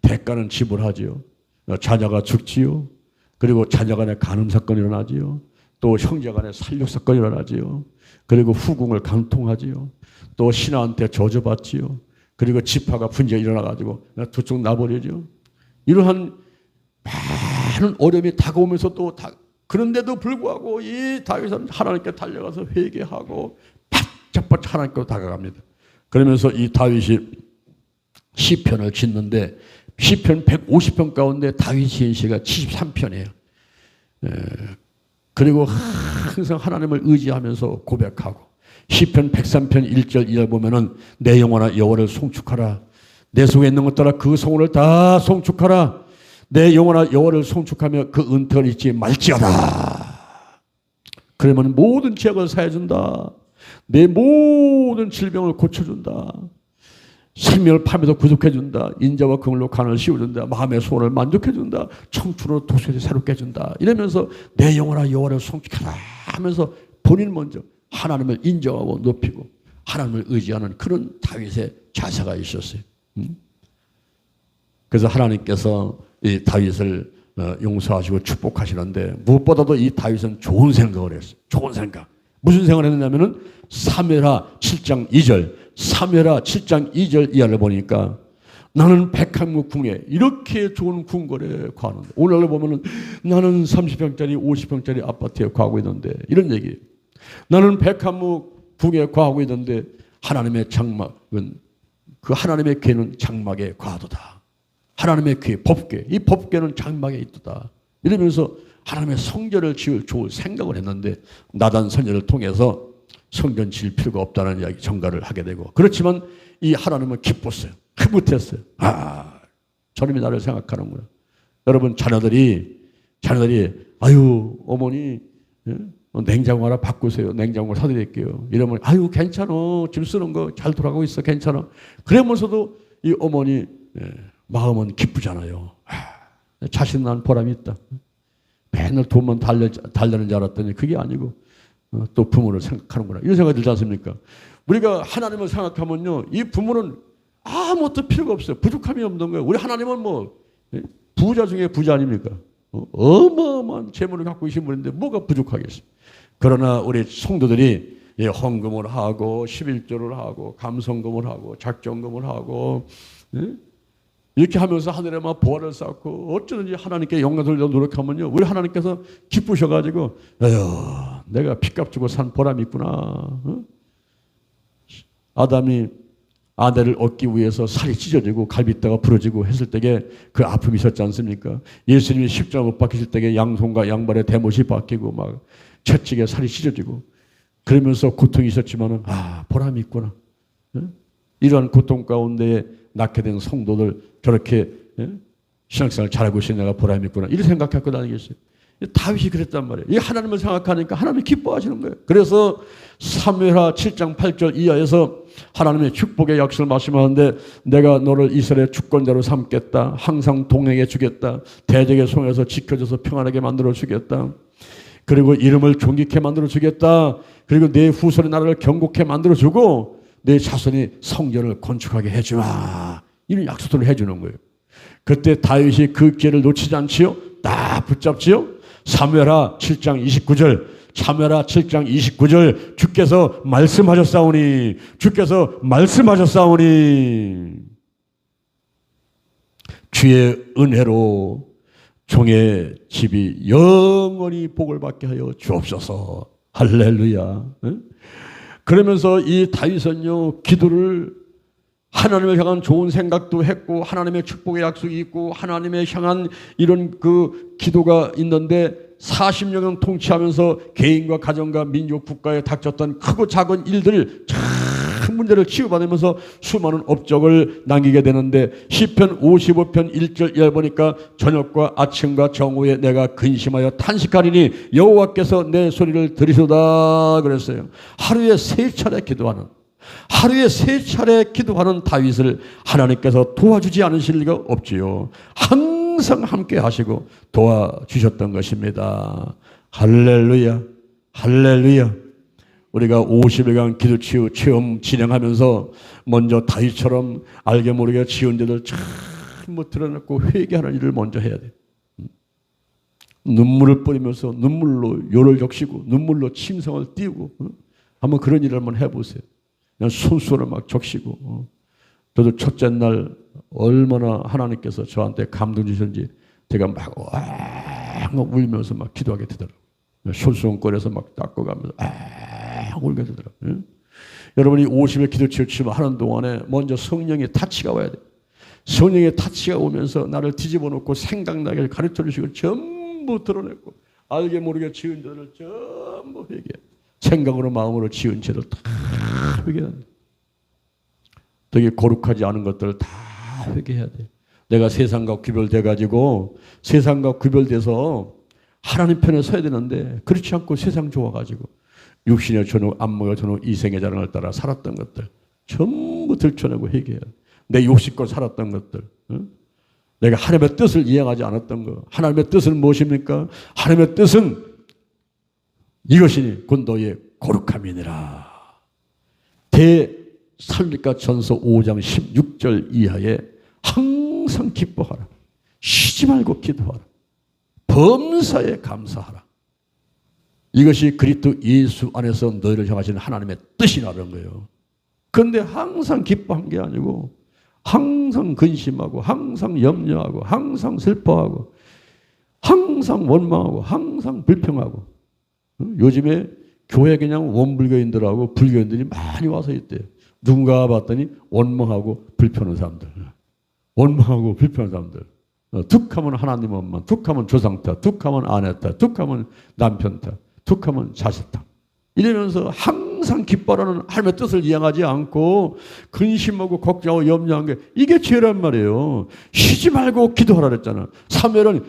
대가는 지불하지요. 자녀가 죽지요. 그리고 자녀 간에 간음 사건이 일어나지요. 또 형제 간에 살육 사건이 일어나지요. 그리고 후궁을 간통하지요. 또 신하한테 저주받지요. 그리고 지파가 분쟁이 일어나가지고 두 쪽 나버리죠. 이러한 많은 어려움이 다가오면서 또 그런데도 불구하고 이 다윗은 하나님께 달려가서 회개하고 바짝바짝 하나님께로 다가갑니다. 그러면서 이 다윗이 시편을 짓는데 시편 150편 가운데 다윗 시가 73편이에요. 그리고 항상 하나님을 의지하면서 고백하고 시편 103편 1절 2절 보면은 내 영혼아 여호와를 송축하라. 내 속에 있는 것들아 그 성원을 다 송축하라. 내 영혼아 여호와를 송축하며 그 은택을 잊지 말지어다. 그러면 모든 죄악을 사해준다. 내 모든 질병을 고쳐준다. 생명을 파면서 구속해준다. 인자와 긍휼로 간을 씌워준다. 마음의 소원을 만족해준다. 청춘으로 도수를 새롭게 해준다. 이러면서 내 영혼아 여호와를 송축하라 하면서 본인 먼저 하나님을 인정하고 높이고 하나님을 의지하는 그런 다윗의 자세가 있었어요. 그래서 하나님께서 이 다윗을 용서하시고 축복하시는데 무엇보다도 이 다윗은 좋은 생각을 했어요. 좋은 생각. 무슨 생각을 했느냐면은 사무엘하 7장 2절 사무엘하 7장 2절 이하를 보니까 나는 백합목 궁에 이렇게 좋은 궁궐에 거하는데 오늘 보면은 나는 30평짜리 50평짜리 아파트에 거하고 있는데 이런 얘기예요. 나는 백합목 궁에 거하고 있는데 하나님의 장막은 그 하나님의 궤는 장막에 거하도다. 하나님의 궤 법궤 이 법궤는 장막에 있도다. 이러면서 하나님의 성전을 지을 좋을 생각을 했는데 나단 선녀를 통해서 성전 지을 필요가 없다는 이야기 전가를 하게 되고 그렇지만 이 하나님은 기뻤어요. 흐뭇했어요. 아 저놈이 나를 생각하는구나. 여러분 자녀들이 아유 어머니 냉장고 하나 바꾸세요. 냉장고를 사드릴게요. 이러면 아유 괜찮아. 집 쓰는 거 잘 돌아가고 있어. 괜찮아. 그러면서도 이 어머니 마음은 기쁘잖아요. 자신 난 보람이 있다. 맨날 돈만 달려는 줄 알았더니 그게 아니고 또 부모를 생각하는구나. 이런 생각이 들지 않습니까? 우리가 하나님을 생각하면요. 이 부모는 아무것도 필요가 없어요. 부족함이 없는 거예요. 우리 하나님은 뭐 부자 중에 부자 아닙니까? 어마어마한 재물을 갖고 계신 분인데 뭐가 부족하겠어요. 그러나 우리 성도들이 헌금을 하고 11조를 하고 감성금을 하고 작정금을 하고 이렇게 하면서 하늘에만 보화를 쌓고 어쩌든지 하나님께 영광을 돌려 노력하면요. 우리 하나님께서 기쁘셔가지고 에휴 내가 핏값 주고 산 보람이 있구나. 어? 아담이 아내를 얻기 위해서 살이 찢어지고 갈비뼈가 부러지고 했을 때에 그 아픔이 있었지 않습니까? 예수님이 십자가 못 박히실 때에 양손과 양발에 대못이 박히고 막 채찍에 살이 찢어지고 그러면서 고통이 있었지만은 보람이 있구나. 이러한 고통 가운데 낳게 된 성도들 저렇게 신앙생활 잘하고 있으니 내가 보람이 있구나. 이렇게 생각하고 다니겠어요. 다윗이 그랬단 말이에요. 이 하나님을 생각하니까 하나님이 기뻐하시는 거예요. 그래서 사무엘하 7장 8절 이하에서 하나님의 축복의 약속을 말씀하는데 내가 너를 이스라엘의 주권자로 삼겠다. 항상 동행해 주겠다. 대적의 손에서 지켜줘서 평안하게 만들어 주겠다. 그리고 이름을 존귀케 만들어 주겠다. 그리고 내 후손의 나라를 견고케 만들어 주고 내 자손이 성전을 건축하게 해주마. 이런 약속들을 해주는 거예요. 그때 다윗이 그 기회를 놓치지 않지요. 딱 붙잡지요. 사무엘하 7장 29절 사무엘하 7장 29절 주께서 말씀하셨사오니 주께서 말씀하셨사오니 주의 은혜로 종의 집이 영원히 복을 받게 하여 주옵소서. 할렐루야. 그러면서 이 다윗은요 기도를 하나님을 향한 좋은 생각도 했고 하나님의 축복의 약속이 있고 하나님을 향한 이런 그 기도가 있는데 40년간 통치하면서 개인과 가정과 민족 국가에 닥쳤던 크고 작은 일들 큰 문제를 치유받으면서 수많은 업적을 남기게 되는데 시편 55편 1절 2절 보니까 저녁과 아침과 정오에 내가 근심하여 탄식하리니 여호와께서 내 소리를 들으시도다 그랬어요. 하루에 3차례 기도하는 하루에 3차례 기도하는 다윗을 하나님께서 도와주지 않으실 리가 없지요. 항상 함께 하시고 도와주셨던 것입니다. 할렐루야 할렐루야. 우리가 50일간 기도 체험 진행하면서 먼저 다윗처럼 알게 모르게 지은 죄들 전부 드러냈고 회개하는 일을 먼저 해야 돼. 눈물을 뿌리면서 눈물로 요를 적시고 눈물로 침성을 띄우고 한번 그런 일을 한번 해보세요. 그냥 손수건을 막 적시고 저도 첫째 날 얼마나 하나님께서 저한테 감동 주셨는지 제가 막 울면서 막 기도하게 되더라고요. 손수건 꺼내서 막 닦아가면서 울게 되더라고요. 여러분이 50일 기도 치유치마 하는 동안에 먼저 성령의 타치가 와야 돼요. 성령의 타치가 오면서 나를 뒤집어 놓고 생각나게 가르쳐 주시고 전부 드러냈고 알게 모르게 지은 죄를 전부 회개해. 생각으로 마음으로 지은 죄를 다 회개한다. 되게 거룩하지 않은 것들을 다 회개해야 돼. 내가 세상과 구별돼가지고 세상과 구별돼서 하나님 편에 서야 되는데 그렇지 않고 세상 좋아가지고 육신의 전후, 안목의 전후, 이생의 자랑을 따라 살았던 것들 전부 들춰내고 회개해야 돼. 내 욕심껏 살았던 것들, 내가 하나님의 뜻을 이행하지 않았던 것. 하나님의 뜻은 무엇입니까? 하나님의 뜻은 이것이니 곧 너의 거룩함이니라. 대살리가 전서 5장 16절 이하에 항상 기뻐하라. 쉬지 말고 기도하라. 범사에 감사하라. 이것이 그리스도 예수 안에서 너희를 향하시는 하나님의 뜻이라는 거예요. 그런데 항상 기뻐한 게 아니고 항상 근심하고 항상 염려하고 항상 슬퍼하고 항상 원망하고 항상 불평하고. 요즘에 교회 그냥 원불교인들하고 불교인들이 많이 와서 있대요. 누군가 봤더니 원망하고 불평하는 사람들. 원망하고 불평하는 사람들. 툭하면 하나님 엄마, 툭하면 조상 탓, 툭하면 아내 탓, 툭하면 남편 탓, 툭하면 자식 탓. 이러면서 항상 기뻐하는 하나님의 뜻을 이행하지 않고 근심하고 걱정하고 염려한 게 이게 죄란 말이에요. 쉬지 말고 기도하라 그랬잖아. 사무엘은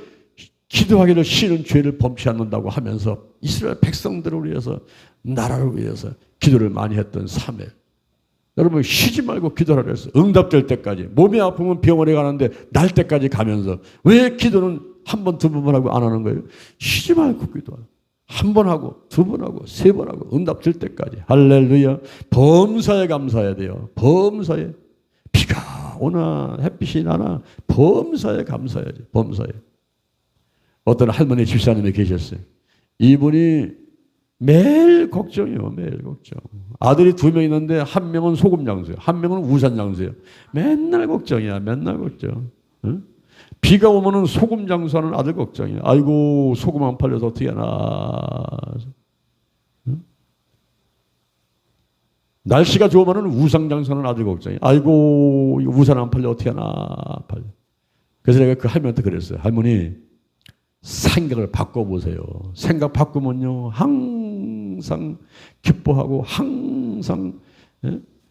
기도하기를 쉬는 죄를 범치 않는다고 하면서 이스라엘 백성들을 위해서 나라를 위해서 기도를 많이 했던 사무엘. 여러분 쉬지 말고 기도하라 그랬어요. 응답될 때까지. 몸이 아프면 병원에 가는데 날 때까지 가면서 왜 기도는 한 번, 두 번만 하고 안 하는 거예요? 쉬지 말고 기도하라. 한 번 하고 두 번 하고 세 번 하고 응답될 때까지. 할렐루야. 범사에 감사해야 돼요. 범사에. 비가 오나 햇빛이 나나 범사에 감사해야지. 범사에. 어떤 할머니 집사님이 계셨어요. 이분이 매일 걱정이요. 매일 걱정. 아들이 2명 있는데 한 명은 소금 장수예요. 한 명은 우산 장수예요. 맨날 걱정이야. 맨날 걱정. 응? 비가 오면은 소금 장수하는 아들 걱정이야. 아이고 소금 안 팔려서 어떻게 하나. 날씨가 좋으면 우상장사는 아들 걱정이. 아이고 이거 우산 안 팔려 어떻게 하나 팔려. 그래서 내가 그 할머니한테 그랬어요. 할머니 생각을 바꿔보세요. 생각 바꾸면요 항상 기뻐하고 항상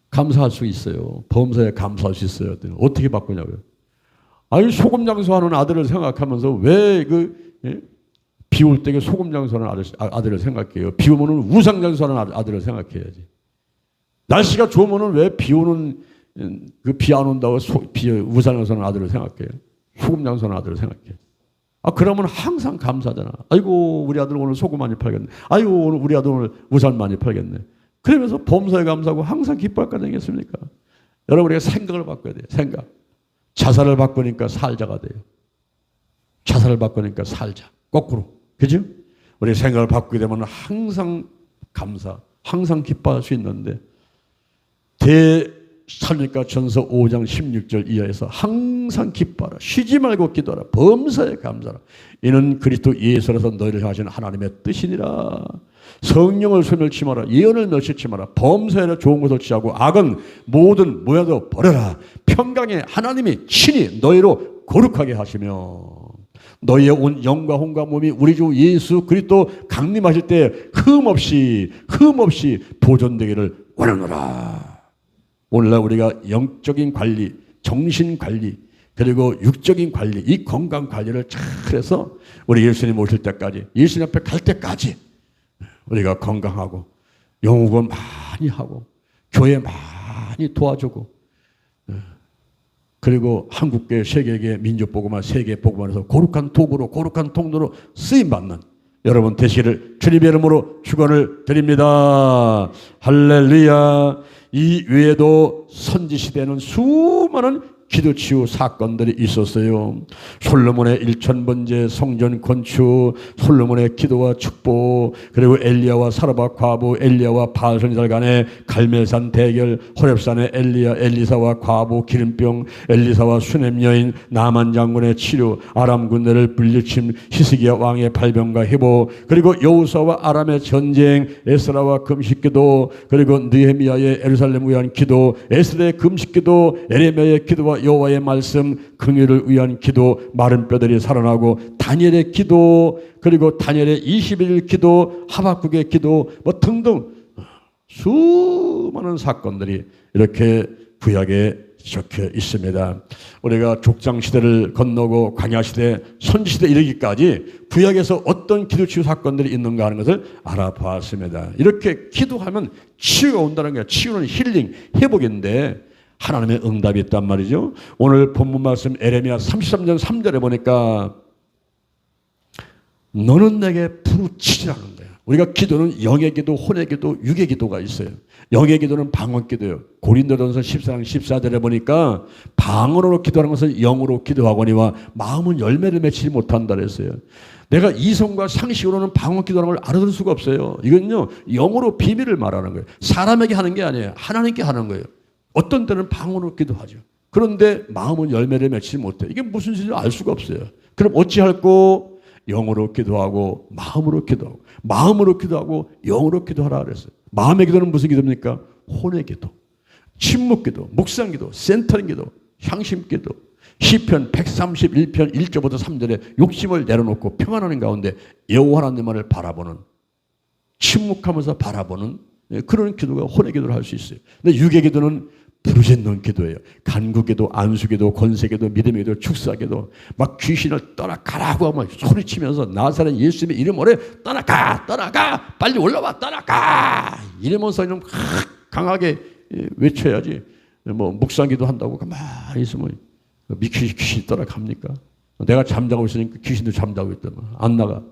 감사할 수 있어요. 범사에 감사할 수 있어요. 어떻게 바꾸냐고요. 아니 소금 장수하는 아들을 생각하면서 왜 비 올 때 소금 장수하는 아들을 생각해요. 비 오면 우상 장수하는 아들을 생각해야지. 날씨가 좋으면 왜 비 오는 비 안 온다고 우상 장수하는 아들을 생각해요. 소금 장수하는 아들을 생각해요. 그러면 항상 감사하잖아. 아이고 우리 아들 오늘 소금 많이 팔겠네. 아이고 오늘 우리 아들 오늘 우산 많이 팔겠네. 그러면서 범사에 감사하고 항상 기뻐할 거 아니겠습니까? 여러분 우리가 생각을 바꿔야 돼요. 생각. 자살을 바꾸니까 살자가 돼요. 자살을 바꾸니까 살자. 거꾸로. 그죠? 우리 생각을 바꾸게 되면 항상 감사, 항상 기뻐할 수 있는데 살리니까 전서 5장 16절 이하에서 항상 기뻐하라. 쉬지 말고 기도하라. 범사에 감사하라. 이는 그리스도 예수라서 너희를 향하신 하나님의 뜻이니라. 성령을 소멸치 마라. 예언을 멸시치 마라. 범사에 좋은 것을 취하고 악은 모든 모양도 버려라. 평강에 하나님이 친히 너희로 거룩하게 하시며 너희의 온 영과 혼과 몸이 우리 주 예수 그리스도 강림하실 때 흠없이 보존되기를 원하노라. 오늘날 우리가 영적인 관리, 정신 관리, 그리고 육적인 관리, 이 건강 관리를 잘해서 우리 예수님 오실 때까지, 예수님 앞에 갈 때까지 우리가 건강하고 영후원 많이 하고 교회 많이 도와주고 그리고 한국계, 세계계, 민족복음화, 세계복음화에서 거룩한 도구로, 거룩한 통로로 쓰임받는 여러분 되시기를 주님의 이름으로 축원을 드립니다. 할렐루야. 이 외에도 선지시대에는 수많은 기도치유 사건들이 있었어요. 솔로몬의 1000번째 성전 건축, 솔로몬의 기도와 축복, 그리고 엘리야와 사르밧 과부, 엘리야와 바알 선지자 간의 갈멜산 대결, 호렙산의 엘리사와 과부 기름병, 엘리사와 수넴 여인, 나만 장군의 치료, 아람 군대를 물리침, 히스기야 왕의 발병과 회복, 그리고 여호수아와 아람의 전쟁, 에스라와 금식기도, 그리고 느헤미야의 예루살렘을 위한 기도, 에스더의 금식기도, 에레미야의 기도와 여호와의 말씀, 긍휼을 위한 기도, 마른 뼈들이 살아나고 다니엘의 기도, 그리고 다니엘의 21일 기도, 하박국의 기도 등등 수많은 사건들이 이렇게 구약에 적혀 있습니다. 우리가 족장시대를 건너고 광야시대, 선지시대 이르기까지 구약에서 어떤 기도치유 사건들이 있는가 하는 것을 알아보았습니다. 이렇게 기도하면 치유가 온다는 거예요. 치유는 힐링, 회복인데 하나님의 응답이 있단 말이죠. 오늘 본문 말씀 에레미야 33장 3절에 보니까 너는 내게 부르짖으라는 거야. 우리가 기도는 영의 기도, 혼의 기도, 육의 기도가 있어요. 영의 기도는 방언 기도예요. 고린도전서 14장 14절에 보니까 방언으로 기도하는 것을 영으로 기도하거니와 마음은 열매를 맺지 못한다 그랬어요. 내가 이성과 상식으로는 방언 기도하는 걸 알아들 수가 없어요. 이건요 영으로 비밀을 말하는 거예요. 사람에게 하는 게 아니에요. 하나님께 하는 거예요. 어떤 때는 방언으로 기도하죠. 그런데 마음은 열매를 맺지 못해. 이게 무슨 뜻인지 알 수가 없어요. 그럼 어찌할꼬? 영으로 기도하고 마음으로 기도하고 마음으로 기도하고 영으로 기도하라 그랬어요. 마음의 기도는 무슨 기도입니까? 혼의 기도, 침묵 기도, 묵상 기도, 센터링 기도, 향심 기도. 시편 131편 1절부터 3절에 욕심을 내려놓고 평안하는 가운데 여호와 하나님만을 바라보는, 침묵하면서 바라보는 그런 기도가 혼의 기도를 할 수 있어요. 근데 육의 기도는 부르짖는 기도예요. 간구기도, 안수기도, 권세기도, 믿음의 기도, 축사기도, 막 귀신을 떠나가라고 하면 소리치면서 나사렛 예수님의 이름 오래 떠나가, 떠나가, 빨리 올라와, 떠나가 이러면서 좀 강하게 외쳐야지. 뭐 묵상기도 한다고 가만히 있으면 귀신이 떠나갑니까? 내가 잠자고 있으니까 귀신도 잠자고 있다면 안 나가.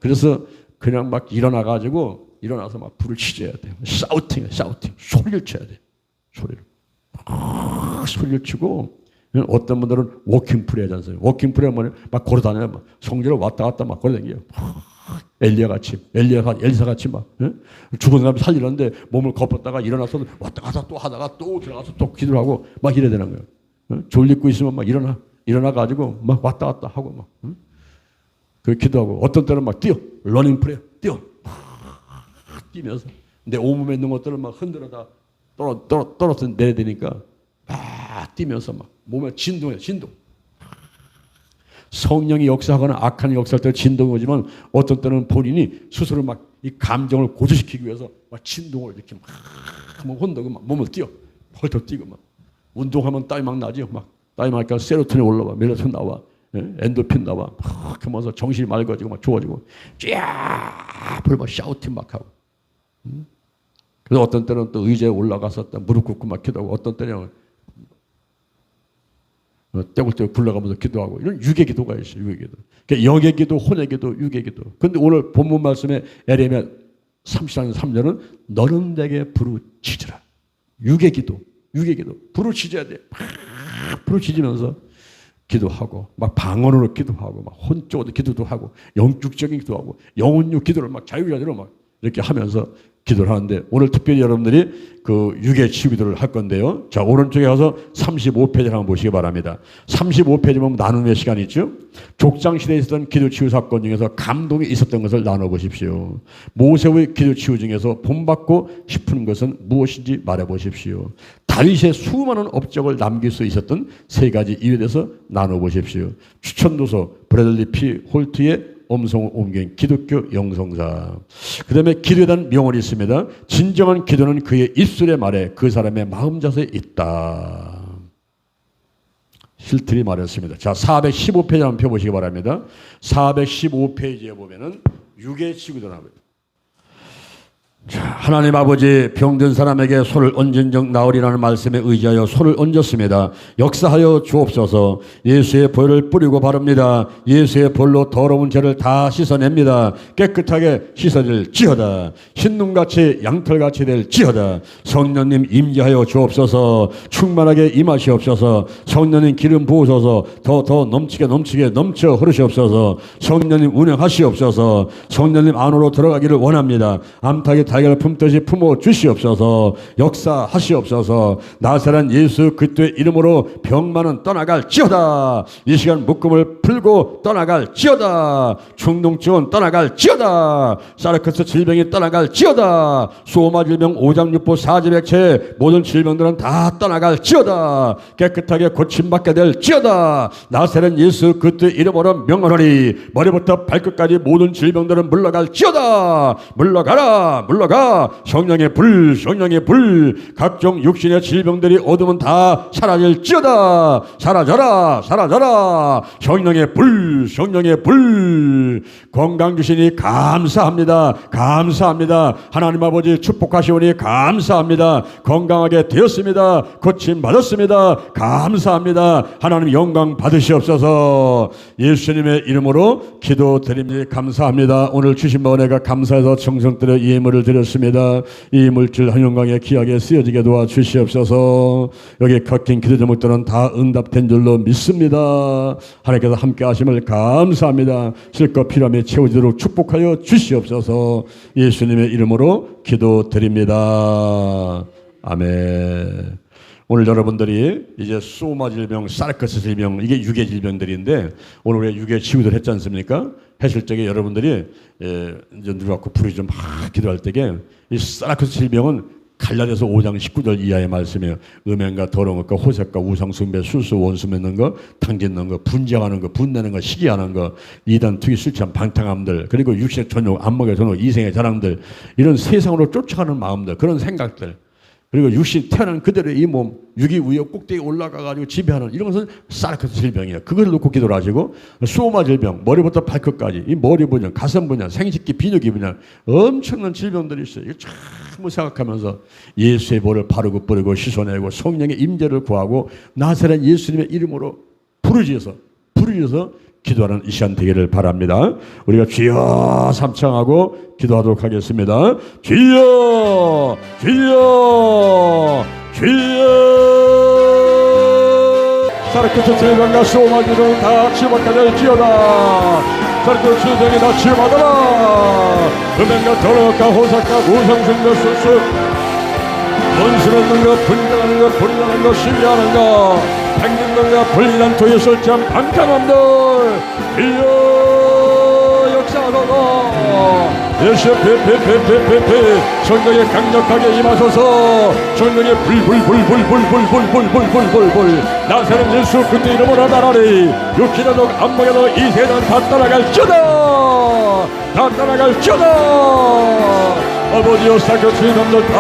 그래서 그냥 막 일어나서 막 불을 치져야 돼요. 샤우팅, 소리를 쳐야 돼. 소리를 치고, 어떤 분들은 워킹풀이 하지 않습니까? 워킹풀이 하면 막 걸어다녀요. 막 성전을 왔다 갔다 막 걸어다녀요. 엘리사 같이 막 죽은 사람 살리는데 몸을 걷었다가 일어나서 왔다 갔다 또 하다가 또 들어가서 또 기도를 하고 막 이래야 되는 거예요. 졸리고 있으면 막 일어나가지고 막 왔다 갔다 하고 막 그 기도하고, 어떤 때는 막 러닝 프레이어, 뛰면서 내 온몸에 있는 것들을 막 흔들어다 떨어져 내야 되니까 막 뛰면서 막 몸에 진동해, 진동. 성령이 역사하거나 악한 역사할 때 진동이 오지만 어떤 때는 본인이 스스로 막 이 감정을 고조시키기 위해서 막 진동을 이렇게 막 혼내고 막 몸을 뛰어. 펄쩍 뛰고 막. 운동하면 땀이 막 나죠. 막 땀이 나니까 세로토닌 올라와, 멜라토닌 나와, 엔도핀 나와. 막 하면서 정신이 맑아지고 막 좋아지고 쫙 불 막 샤우팅 막 하고. 그래서 어떤 때는 또 의자에 올라가서 또 무릎 꿇고 막 기도하고 어떤 때는 떼굴떼굴 굴러가면서 기도하고 이런 육의 기도가 있어요. 육의 기도. 그러니까 영의 기도, 혼의 기도, 육의 기도. 그런데 오늘 본문 말씀에 에레미야 34장 3절은 너는 내게 부르짖으라. 육의 기도, 육의 기도. 부르짖어야 돼. 막 부르짖으면서 기도하고 막 방언으로 기도하고 막 혼적으로 기도도 하고 영적인 기도하고 영혼육 기도를 막 자유자재로 막 이렇게 하면서 기도를 하는데 오늘 특별히 여러분들이 그 육의 치유 기도를 할 건데요. 자, 오른쪽에 가서 35페이지를 한번 보시기 바랍니다. 35페이지 보면 나눔의 시간이 있죠. 족장 시대에 있었던 기도 치유 사건 중에서 감동이 있었던 것을 나눠 보십시오. 모세의 기도 치유 중에서 본받고 싶은 것은 무엇인지 말해 보십시오. 다윗의 수많은 업적을 남길 수 있었던 세 가지 이유에 대해서 나눠 보십시오. 추천도서 브래들리 P 홀트의 엄성을 옮긴 기독교 영성사. 그 다음에 기도에 대한 명언이 있습니다. 진정한 기도는 그의 입술의 말에 그 사람의 마음자세에 있다. 실틀이 말했습니다. 자, 415페이지 한번 펴보시기 바랍니다. 415페이지에 보면은 육의 치유도 나옵니다. 자, 하나님 아버지 병든 사람에게 손을 얹은 적 나으리라는 말씀에 의지하여 손을 얹었습니다. 역사하여 주옵소서. 예수의 볼을 뿌리고 바릅니다. 예수의 볼로 더러운 죄를 다 씻어냅니다. 깨끗하게 씻어질지어다. 흰눈같이 양털같이 될지어다. 성령님 임재하여 주옵소서. 충만하게 임하시옵소서. 성령님 기름 부으소서. 더 넘치게 넘쳐 흐르시옵소서. 성령님 운행하시옵소서. 성령님 안으로 들어가기를 원합니다. 암탉이 달걀을 품듯이 품어 주시옵소서. 역사하시옵소서. 나사렛 예수 그리스도의 이름으로 병만은 떠나갈지어다. 이 시간 묶음을 풀고 떠나갈지어다. 충동증은 떠나갈지어다. 사르크스 질병이 떠나갈지어다. 소마 질병, 오장육부, 사지백체 모든 질병들은 다 떠나갈지어다. 깨끗하게 고침받게 될지어다. 나사렛 예수 그리스도의 이름으로 명하노니 머리부터 발끝까지 모든 질병들은 물러갈지어다. 물러가라. 성령의 불, 성령의 불. 각종 육신의 질병들이 어두면 다 사라질지어다. 사라져라. 성령의 불, 성령의 불. 건강 주시니 감사합니다. 하나님 아버지 축복하시오니 감사합니다. 건강하게 되었습니다. 고침 받았습니다. 감사합니다. 하나님 영광 받으시옵소서. 예수님의 이름으로 기도드립니다. 감사합니다. 오늘 주신 은혜가 감사해서 정성들여 이 예물을 드렸습니다. 이 물질 한영광에 귀하게 쓰여지게 도와주시옵소서. 여기 걷긴 기도 제목들은 다 응답된 줄로 믿습니다. 하나님께서 함께 하심을 감사합니다. 실컷 필요함에 채워지도록 축복하여 주시옵소서. 예수님의 이름으로 기도드립니다. 아멘. 오늘 여러분들이 이제 소마 질병, 사르크스 질병, 이게 육의 질병들인데 오늘 우리가 육의 치유들 했지 않습니까? 했을 적에 여러분들이 이제 누가 갖고 부르짖어 막 기도할 때에 이 사르크스 질병은 갈라디아서 5장 19절 이하의 말씀이에요. 음행과 더러운 것과 호색과 우상숭배, 술수, 원수 맺는 거, 탕짓는 거, 분쟁하는 거, 분내는 거, 시기하는 거, 이단, 투기, 술 취한 방탕함들, 그리고 육신의 전욕, 안목의 전욕, 이생의 자랑들, 이런 세상으로 쫓아가는 마음들, 그런 생각들, 그리고 육신 태어난 그대로의 이 몸, 육이 위에 꼭대기에 올라가가지고 지배하는 이런 것은 사르크스 질병이에요. 그걸 놓고 기도를 하시고, 소마 질병, 머리부터 발끝까지, 이 머리 분열, 가슴 분열, 생식기, 비뇨기 분열, 엄청난 질병들이 있어요. 이거 전부 생각하면서 예수의 볼을 바르고 뿌리고 씻어내고 성령의 임재를 구하고 나사렛 예수님의 이름으로 부르짖어서 기도하는 이 시간 되기를 바랍니다. 우리가 주여 삼창하고 기도하도록 하겠습니다. 주여, 주여, 주여. 사르크스 질병과 소마 질병 다 치유받게 될지어다. 사르크스 질병이 다 치유받아라. 음행과 더러움과 호색과 우상숭배, 술수, 원수 맺는 것, 분쟁하는 것, 분란하는 것, 시기하는 것, 행진들과 불리한 토의 설치한 방탕함들, 주여 역사하소서. 예수 페페페페페페 성령에 강력하게 임하소서. 성령에 불불불불불불불불불불불불 나사렛 예수 그리스도 이름으로 나라리 육신에도 안목에도 이 세상 다 따라갈지어다. 다 따라갈지어다. 아버지여 사교치는 놈들 다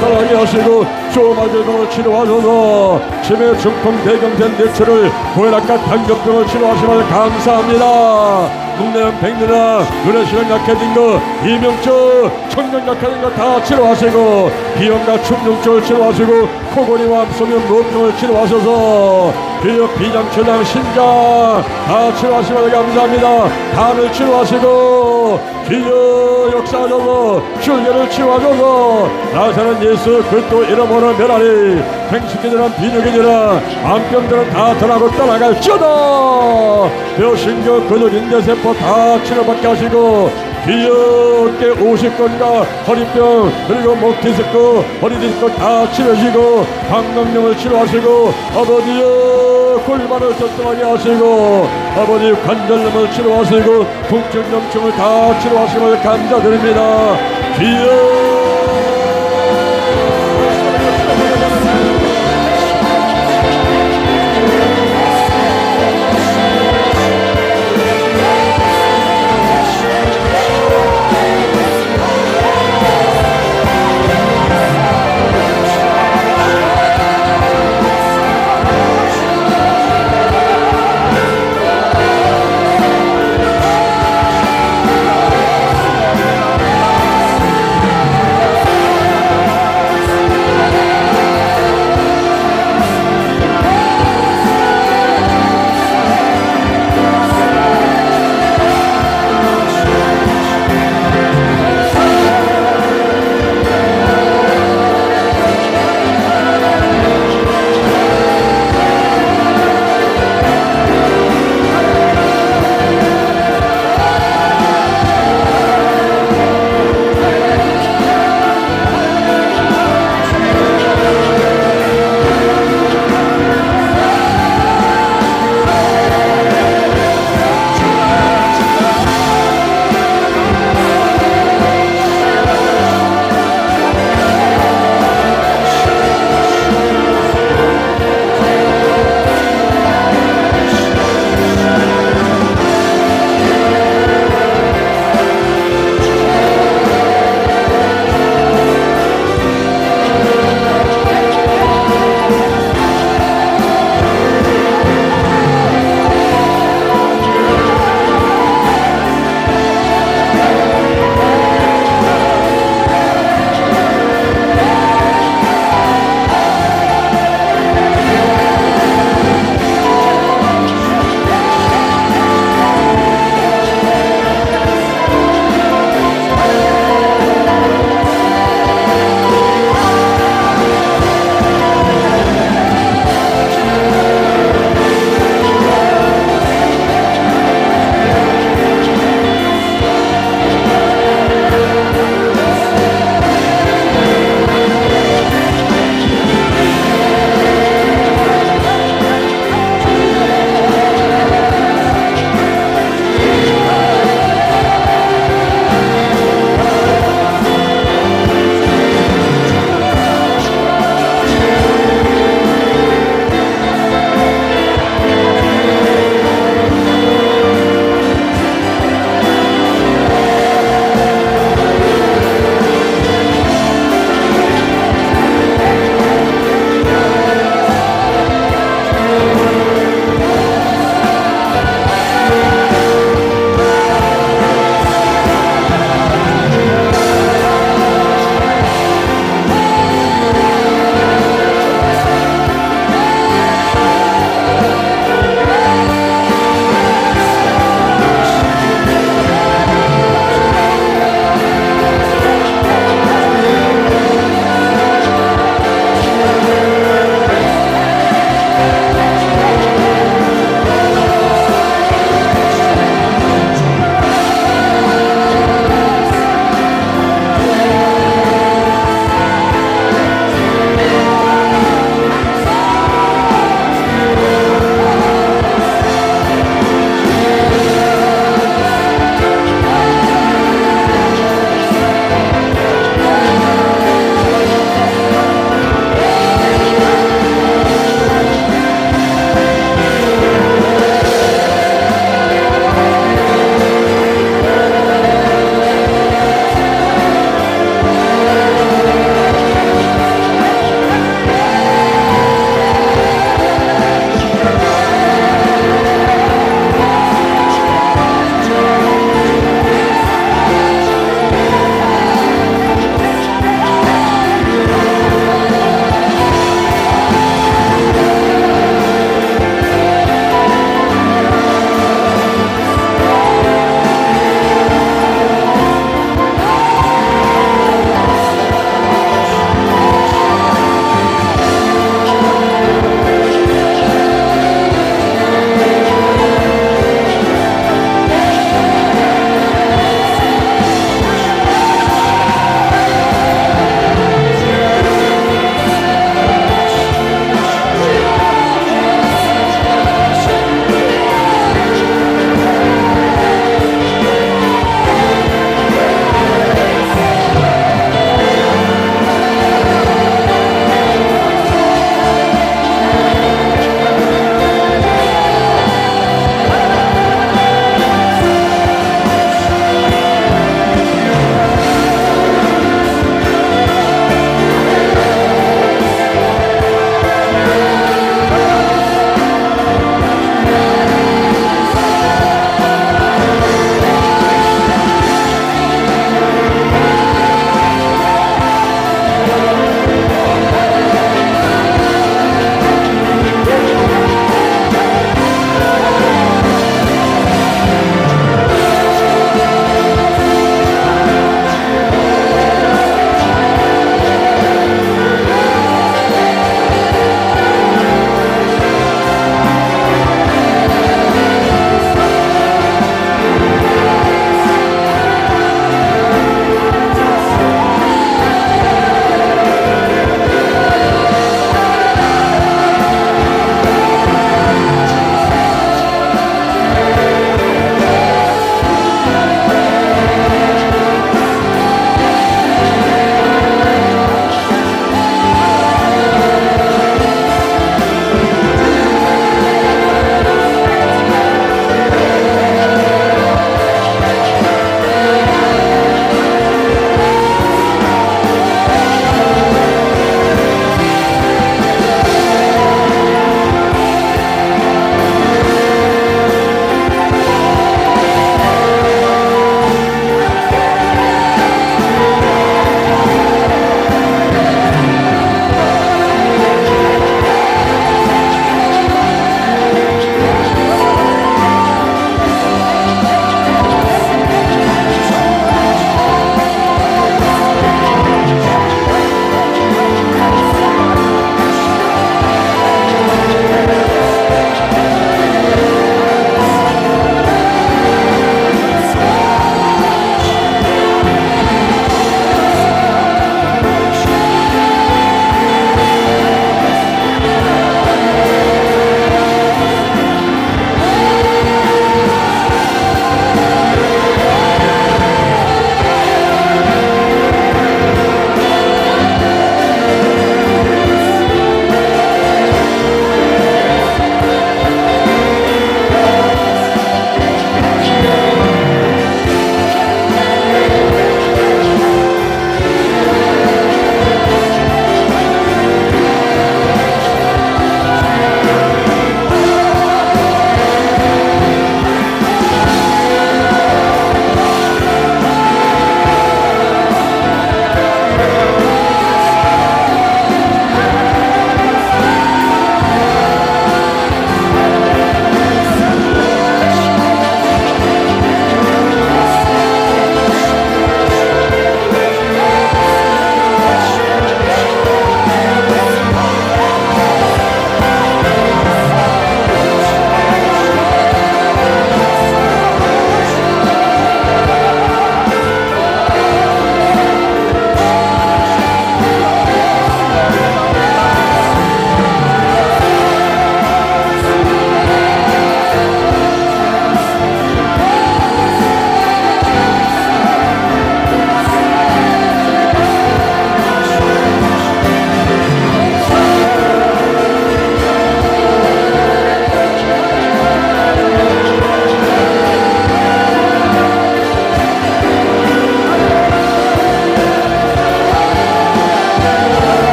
따라가게 하시고 조마제동을 치료하소서. 치매 중풍 대경된 뇌출을 고혈압과 당뇨병을 치료하시면 감사합니다. 묵내는 백내나 눈의 시력 약해진 거 이명증 청력 약해진 거 다 치료하시고 비염과 충농증을 치료하시고 코골이와 암소면 무흡증을 치료하셔서 비장철장 신장 다 치료하시면 감사합니다. 간을 치료하시고 기여 역사하셔서 출혈을 치료하셔서 나사렛 예수 그리스도 이름으로 멸하리. 생식기들은 비뇨기들은 암병들은 다 전하고 떠나갈지어다. 뼈신경 근육 인대세포 다 치료받게 하시고 귀엽게 50건과 허리병 그리고 목 디스크 허리 디스크 다 치료하시고 방광염을 치료하시고 아버지여 골반을 튼튼하게 하시고 아버지 관절염을 치료하시고 통증 염증을 다 치료하심을 감사드립니다. 귀여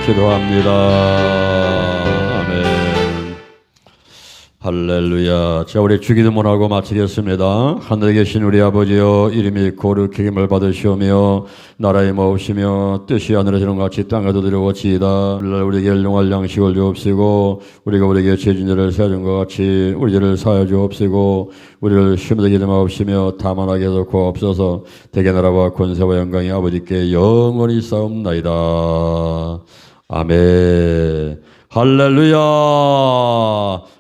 기도합니다. 아멘. 할렐루야. 자, 우리 주기도문하고 마치겠습니다. 하늘에 계신 우리 아버지여, 이름이 거룩히 여김을 받으시오며 나라의 마옵시며 뜻이 하늘에서는 같이 땅에도 이루어지이다. 오늘날 우리에게 일용할 양식을 주옵시고 우리가 우리에게 죄진 자를 사하는 것 같이 우리 죄를 사하여 주옵시고 우리를 시험에 들게 마옵시며 다만 악에서 구하옵소서. 대개 나라와 권세와 영광이 아버지께 영원히 싸움나이다. 아멘. 할렐루야.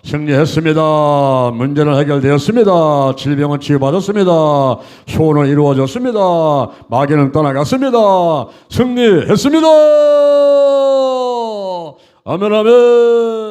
승리했습니다. 문제는 해결되었습니다. 질병은 치유받았습니다. 소원은 이루어졌습니다. 마귀는 떠나갔습니다. 승리했습니다. 아멘 아멘.